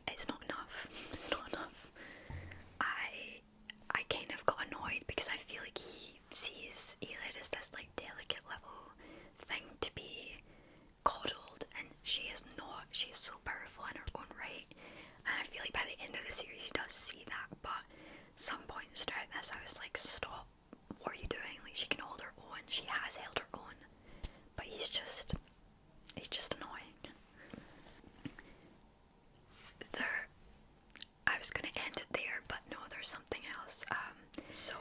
it's not enough. It's not enough. I kind of got annoyed because I feel like he sees Elid as this like delicate little thing to be coddled, and she is not. She is so powerful in her own right, and I feel like by the end of the series he does see that, but some points throughout this I was like, stop, what are you doing? Like, she can hold her own, she has held her own, but he's just annoying. I was going to end it there, but no, there's something else. So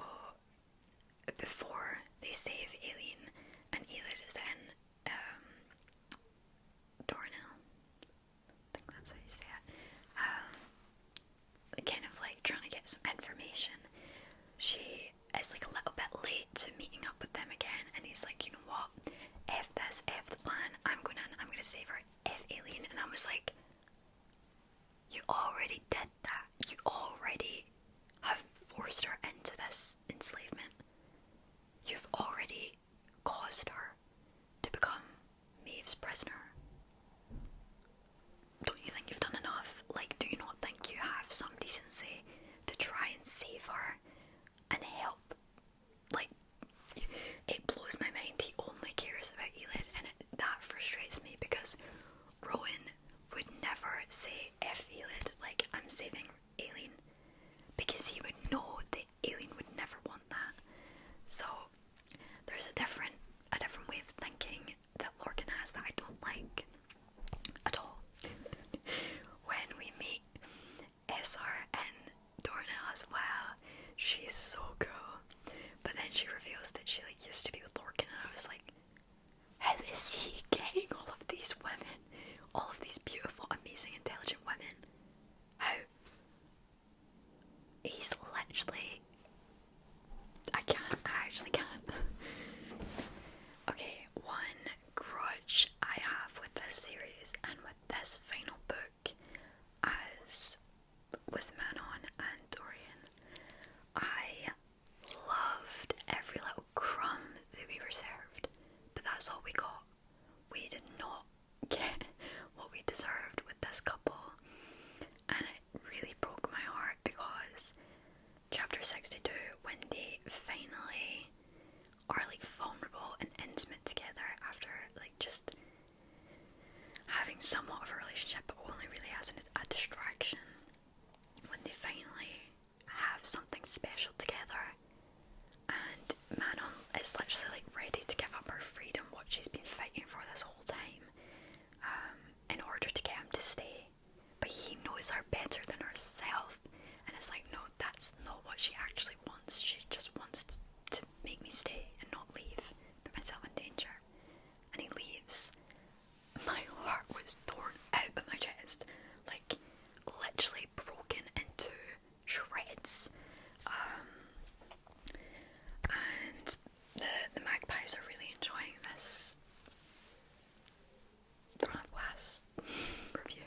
before they save Aileen and Elid is in she is like a little bit late to meeting up with them again, and he's like, you know what, F this, F the plan, I'm going to save her, F Aileen. And I was like, you already did that. You already have forced her into this enslavement. You've already caused her to become Maeve's prisoner. Don't you think you've done enough? Like, do you not think you have some decency to try and save her and help? Like, it blows my mind he only cares about Elid, and that frustrates me, because Rowan would never say F Elid, like, I'm saving Aileen, because he would know that Aileen would never want that. So there's a different way of thinking that Lorcan has that I don't like at all. When we meet Essar and Dornell as well, she's so cool. But then she reveals that she like used to be with Lorcan, and I was like, how is he getting all of these women? All of these beautiful, amazing, intelligent women? How? He's literally... I actually can't. Okay, one grudge I have with this series and with this final book, as with Manon and Dorian, I loved every little crumb that we were served, but that's all we got. We did not get what we deserved with this couple, and it really broke my heart, because chapter 62, when they finally are like vulnerable and intimate together after like just having somewhat of a relationship, but only really as a distraction, when they finally have something special together, and Manon is literally like ready to give up her freedom, what she's been fighting for this whole time, in order to get him to stay, but he knows her better than herself, and it's like, no, that's not what she actually wants. She just wants to make me stay and not leave, put myself in danger. And he leaves. My heart was torn out of my chest, like literally broken into shreds. And the magpies are really enjoying this glass review.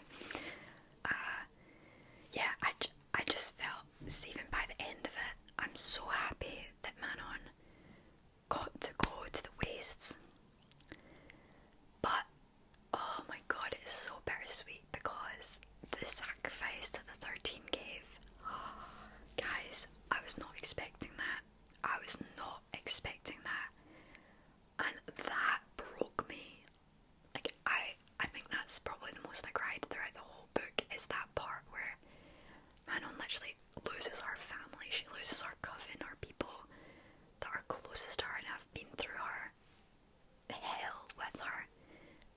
Yeah, I just felt, even by the end of it, I'm so happy that Manon got to go to the wastes. But, oh my god, it's so bittersweet, because the sacrifice that the 13 gave, guys, I was not expecting that. I was not expecting that. And that broke me. Like, I think that's probably the most I cried throughout the whole book, is that part where Manon literally loses her family. She loses her coven, her people that are closest to her and have been through her hell with her,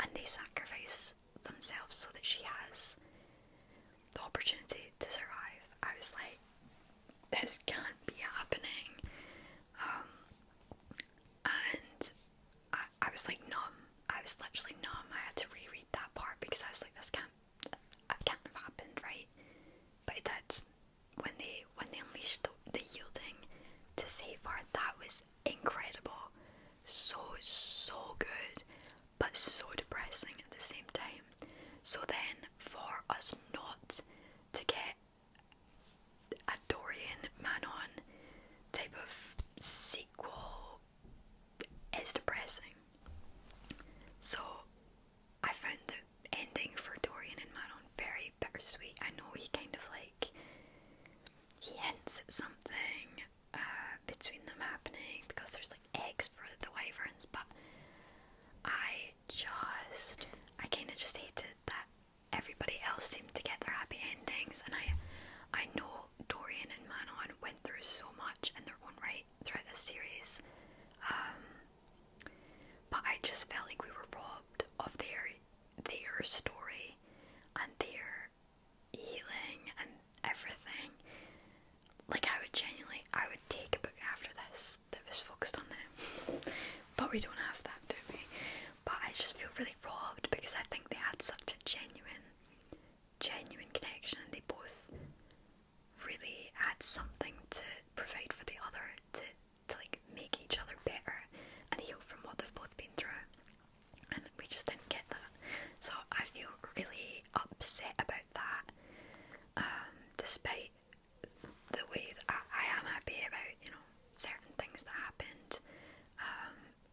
and they sacrifice themselves so that she has the opportunity to survive. I was like, this can't be happening. And I was like numb. I was literally numb. I had to reread that part, because I was like, this can't have happened, right? But it did. When they unleashed the yielding to save her, that was incredible. So good, but so depressing at the same time. So then, for us not to get a Dorian Manon type of sequel is depressing. So I found the ending for Dorian and Manon very bittersweet. I know he kind of like, he hints at something between them happening, because there's like eggs for the wyverns, but I kind of just hated that everybody else seemed to get their happy endings, and I know Dorian and Manon went through so much in their own right throughout this series, but I just felt like we were robbed of their story and their healing and everything. Like, I would take a book after this that was focused on them, but we don't have that, do we? But I just feel really robbed, because I think they had such a genuine connection, and they both really had something to provide for the other, about that. Despite the way that I am happy about, certain things that happened,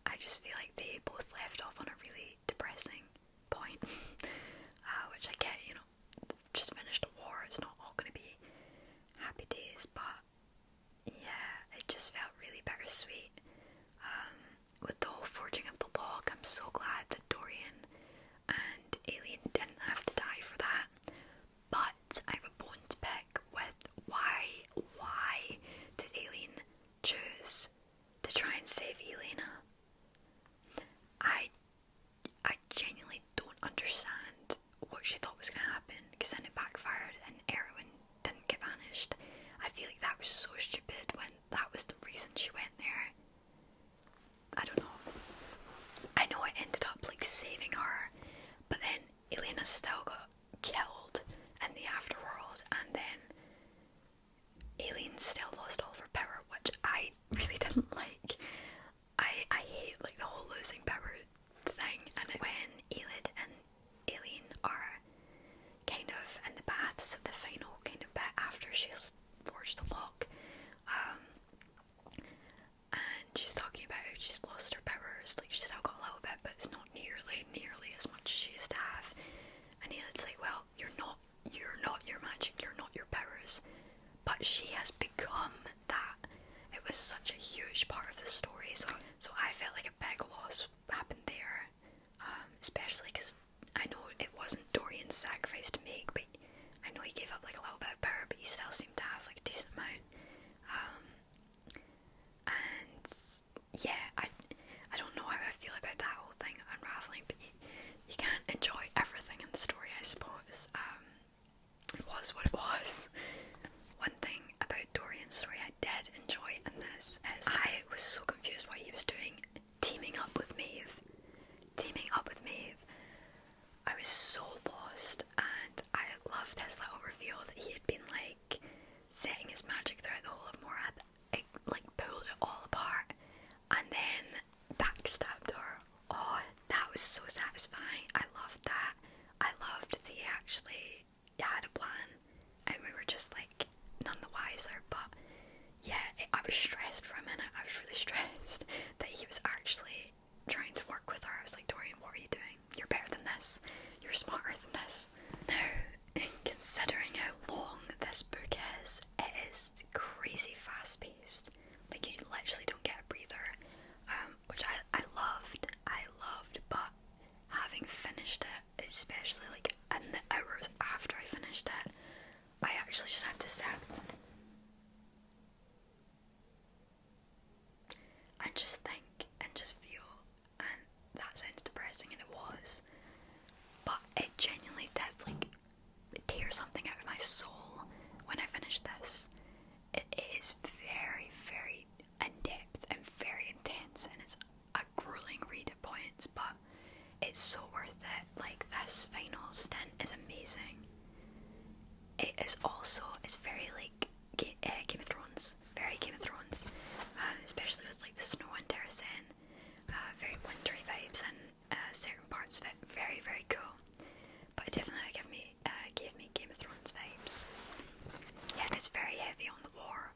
I just feel like they both left off on a really depressing point, which I get, just finished a war, it's not all going to be happy days, but yeah, it just felt really bittersweet. With the whole forging of the log, I'm so glad that Dorian and Aileen didn't have to die for that, but I have a bone to pick with why did Aileen choose to try and save Elena? I genuinely don't understand what she thought was going to happen, because then it backfired and Erwin didn't get banished. I feel like that was so stupid when that was the reason she went there. I don't know. I know it ended up like saving her, but then Elena still got killed in the afterworld, and then Aileen still lost all of her power, which I really didn't like. I hate like the whole losing power thing, and when Elid and Aileen are kind of in the baths at the final kind of bit after she's forged the lock, and she's talking about how she's lost her powers, like she's still got a little bit, but it's not nearly as much as she used to have. And Elid's like, well, you're not your magic, you're not your powers, but she has become that. It was such a huge part of the story, so I felt like a big loss happened there, especially because I know it wasn't Dorian's sacrifice to make, but I know he gave up like a little bit of power, but he still seemed to have like a decent amount. And yeah, I don't know how I feel about that whole thing unraveling, but you can't enjoy everything in the story, I suppose. It was what it was. One thing about Dorian's story I did enjoy in this is I was so confused what he was doing teaming up with Maeve. I was so lost, and I loved his little reveal that he had been like setting his magic throughout the whole of Morad. It like pulled it all apart and then backstabbed her. Oh, that was so satisfying. I loved that. I loved that he actually had a plan and we were just like none the wiser. But yeah, I was stressed for a minute. I was really stressed that he was actually trying to work with her. I was like, Dorian, what are you doing? You're better than this. You're smarter than this. Now, considering how long this book is, it is crazy fast paced. Like, you literally don't get a breather, which I loved, but having finished it, especially like in the hours after I finished it, I actually just had to sit and just think and just feel, and that sounds depressing, and it was, but it genuinely did like tear something out of my soul when I finished this. It is very, very in-depth and very intense, and it's a grueling read at points, but it's so worth it. Like, this final stint is amazing. It is also, it's very like Game of Thrones, very Game of Thrones, especially with like the snow and Terrasen, very wintry vibes, and certain parts of it very, very cool. But it definitely gave me Game of Thrones vibes. Yeah, it's very heavy on the war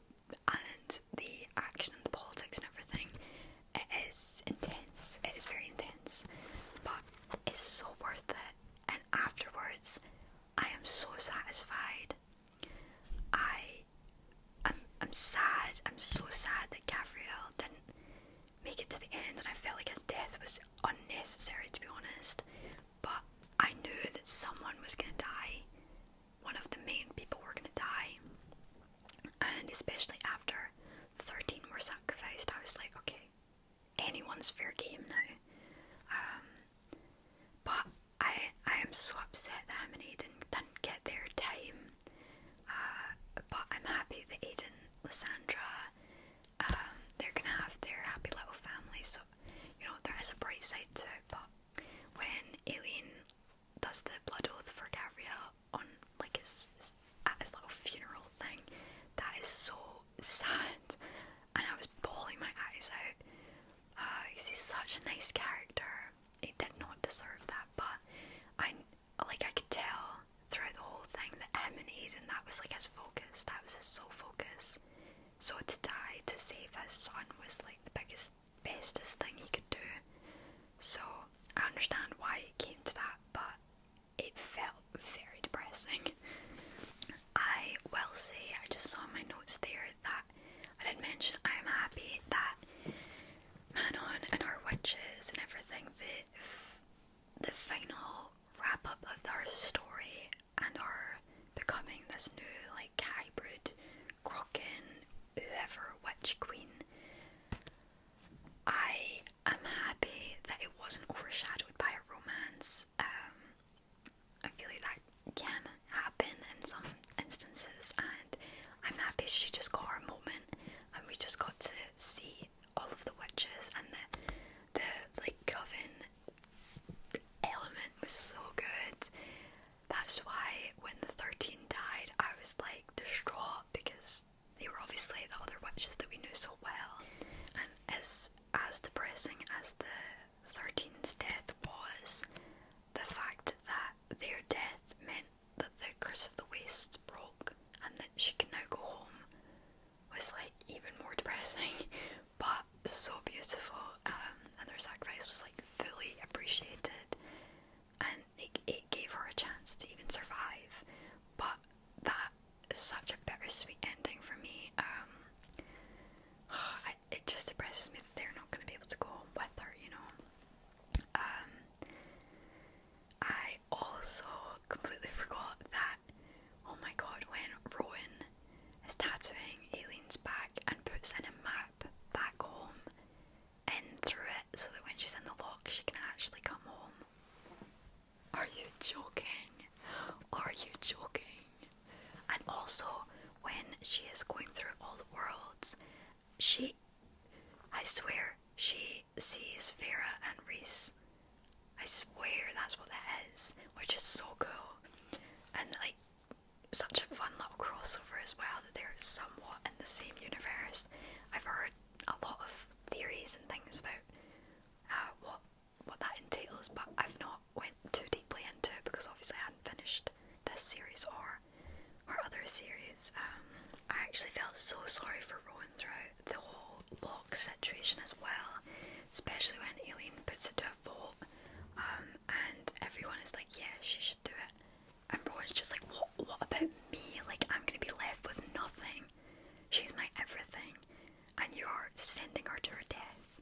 and the action and the politics and everything. It is intense. It is very intense, but it's so worth it. And afterwards, I am so satisfied. I'm sad. I'm so sad that Gabriel didn't make it to the end, and I felt like his death was unnecessary, to be honest. But I knew that someone was going to die. One of the main people were going to die. And especially after 13 were sacrificed, I was like, okay, anyone's fair game now. But I am so upset that him and Aiden didn't get their time. But I'm happy that Aiden, Lysandra, they're gonna have their happy little family. So, there is a bright side to it. But when Aileen does the blood oath for Gabriel on like his little funeral thing, that is so sad, and I was bawling my eyes out, because he's such a nice reason that was like his focus, that was his sole focus. So to die to save his son was like the biggest, bestest thing he could do. So I understand why it came to that, but it felt very depressing. I will say, I just saw in my notes there that I did mention I'm happy that Manon and her witches and everything, the final wrap up of her story and her becoming this new like hybrid Crocken whoever witch queen, I am happy that it wasn't overshadowed by a romance. I feel like that can happen in some instances, and I'm happy she just got her moment and we just got to see all of the witches, and the like coven element was so good. That's why when the 13 died I was like distraught, because they were obviously the other witches that we knew so well. And as depressing as the 13's death was, the fact that their death meant that the curse of the wastes broke and that she can now go home was like even more depressing, but so beautiful. And their sacrifice was like fully appreciated, and it gave her a chance to even survive. But that is such a bittersweet ending for me. It just depresses me that they're not going to be able to go home with her, you know. I also completely forgot that, oh my god, when Rowan is tattooing Aileen's back and puts in a map back home in through it so that when she's in the lock she can actually come home. Are you joking? Are you joking? And also when she is going through all the worlds, I swear she sees Vera and Reese. I swear that's what that is, which is so cool. And like such a fun little crossover as well, that they're somewhat in the same universe. I've heard a lot of theories and things about what that entails, but I've not went too deeply into it because obviously I hadn't finished this series or other series. I actually felt so sorry for Rowan throughout the whole lock situation as well, especially when Aileen puts it to a vote, and everyone is like, yeah, she should do it, and Rowan's just like, what about me? Like, I'm gonna be left with nothing. She's my everything, and you're sending her to her death.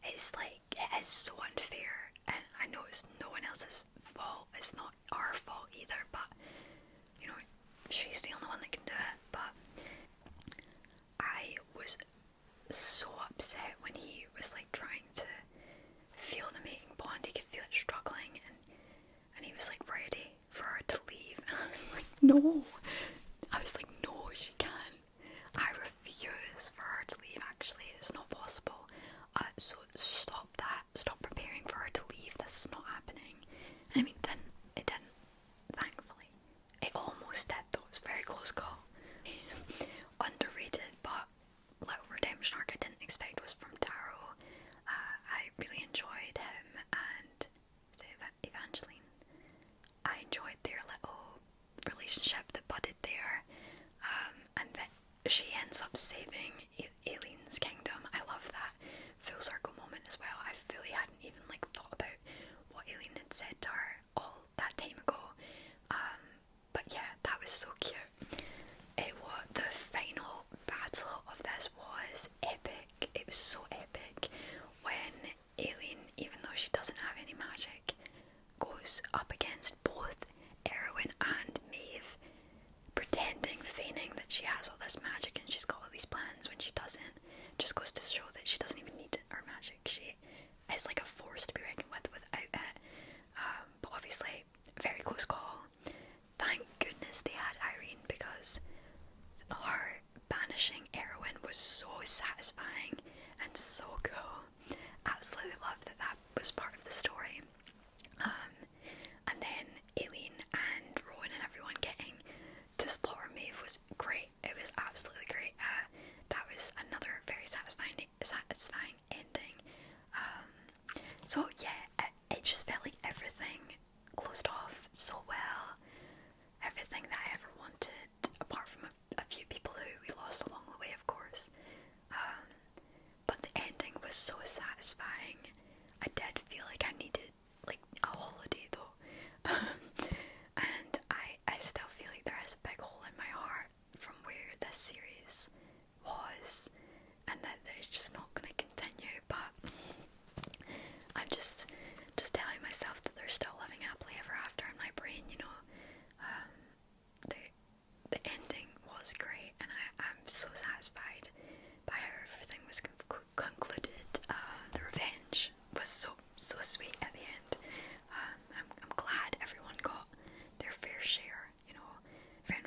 It's like, it is so unfair, and I know it's no one else's fault, it's not our fault either, but you know, she's the only one that can do it. But I was so upset when he was like trying to feel the mating bond. He could feel it struggling, and he was like ready for her to leave, and I was like, no. She can't. I refuse for her to leave. Actually, it's not possible. So stop that. Stop preparing for her to leave. This is not happening. And I mean, it didn't. Thankfully, it almost did. Though it was a very close call. Underrated, but little redemption arc I didn't expect was from Darrow. I really enjoyed him and Evangeline. I enjoyed their little relationship that budded there, and that she ends up saving Aileen's kingdom. I love that full circle moment as well. I fully hadn't even like thought about what Aileen had said to her all that time ago. But yeah, that was so cute. The final battle of this was epic. It was so epic when Aileen, even though she doesn't have any magic, goes up against both Erwin and Maeve, feigning that she has all this magic and she's got all these plans when she doesn't. Just goes to show that she doesn't even need her magic. She is like a force to be reckoned with without it. But obviously, very close call. Thank goodness they had Irene, because her banishing Erwin was so satisfying and so cool. Absolutely loved that was part of the story. And then Aileen and Rowan and everyone getting to slaughter Maeve was great. It was absolutely great. That was another very satisfying ending. So yeah, it just felt like everything closed off so well. Everything that I ever wanted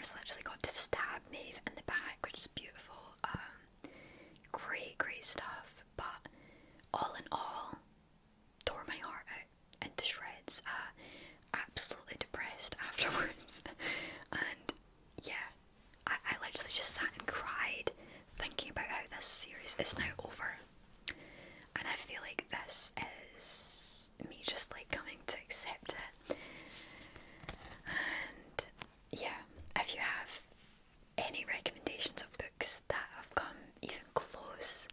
just literally got to stab Maeve in the back, which is beautiful. Great stuff, but all in all, tore my heart out into shreds. Absolutely depressed afterwards. And yeah, I literally just sat and cried thinking about how this series is now over. And I feel like this is me just like coming to accept it. And yeah, if you have any recommendations of books that have come even close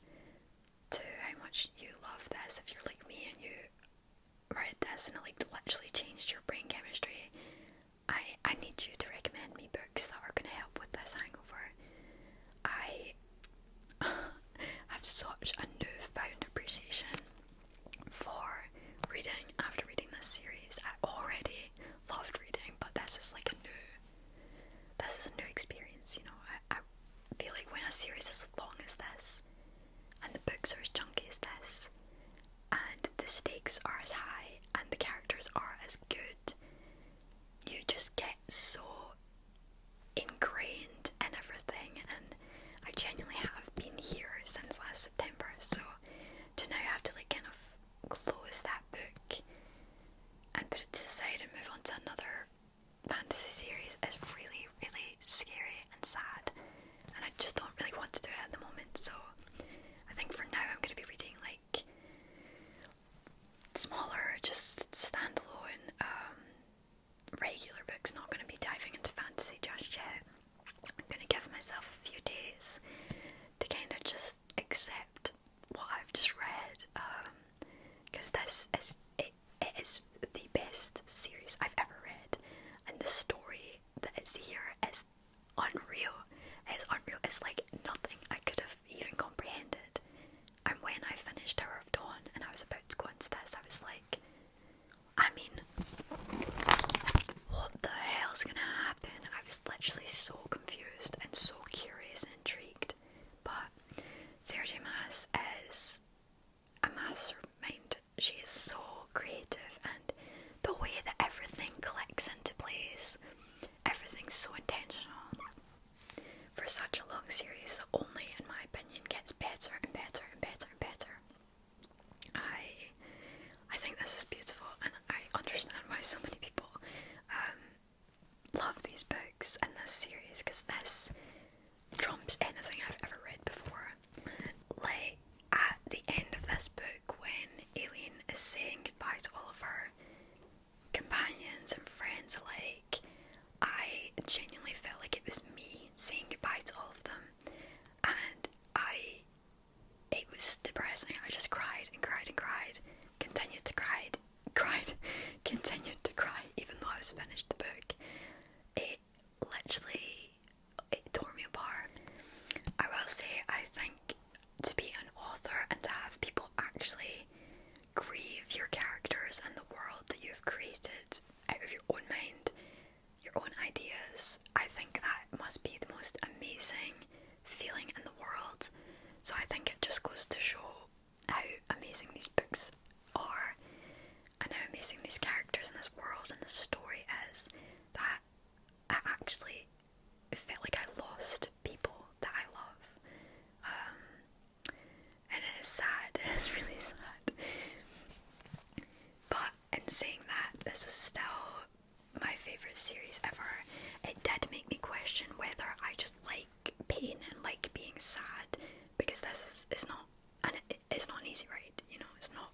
to how much you love this, if you're like me and you read this and it like literally changed your brain chemistry, I need you to recommend me books that are going to help with this hangover. I have such a newfound appreciation for reading after reading this series. I already loved reading, but this is like a new experience, you know. I feel like when a series is as long as this, and the books are as chunky as this, and the stakes are as high, and the characters are as good, you just get so ingrained in everything. And I genuinely have been here since last September, so to now have to like kind of close that book and put it to the side and move on to another fantasy series is really, really scary and sad, and I just don't really want to do it at the moment. So I think for now I'm going to be reading like smaller, just standalone, regular books. Not going to be diving into fantasy just yet. I'm going to give myself a few days to kind of just accept what I've just read, because this is it is the best series I've ever read, and the story that is here is unreal. It's unreal. It's like nothing I could have even comprehended. And when I finished Heir of Dawn and I was about to go into this, I was like, I mean, what the hell's gonna happen? I was literally so confused and so curious and intrigued. But Sarah J. Maas is a mastermind. She is so creative, and the way that everything clicks into place, everything's so intentional. For such a long series that only, in my opinion, gets better and better and better and better. I think this is beautiful, and I understand why so many people love these books and this series, because this trumps anything I've ever read before. Like, at the end of this book, when Aileen is saying goodbye to all of her companions and friends alike, I genuinely felt like it was me saying goodbye to all of them, and it was depressing. I just cried and cried and cried, continued to cry, continued to cry, even though I was finished the book. It tore me apart. I will say, I think to be an author and to have people actually grieve your characters and the world that you have created out of your own mind, your own ideas, I think that must be the most amazing feeling in the world. So I think it just goes to show how amazing these books are, and how amazing these characters in this world and this story is, that I actually felt like I lost people that I love. And it is sad. It's really sad. But in saying that, this is still my favourite series ever. It did make me question whether I just like pain and like being sad, because this is not, and it's not an easy ride, you know. It's not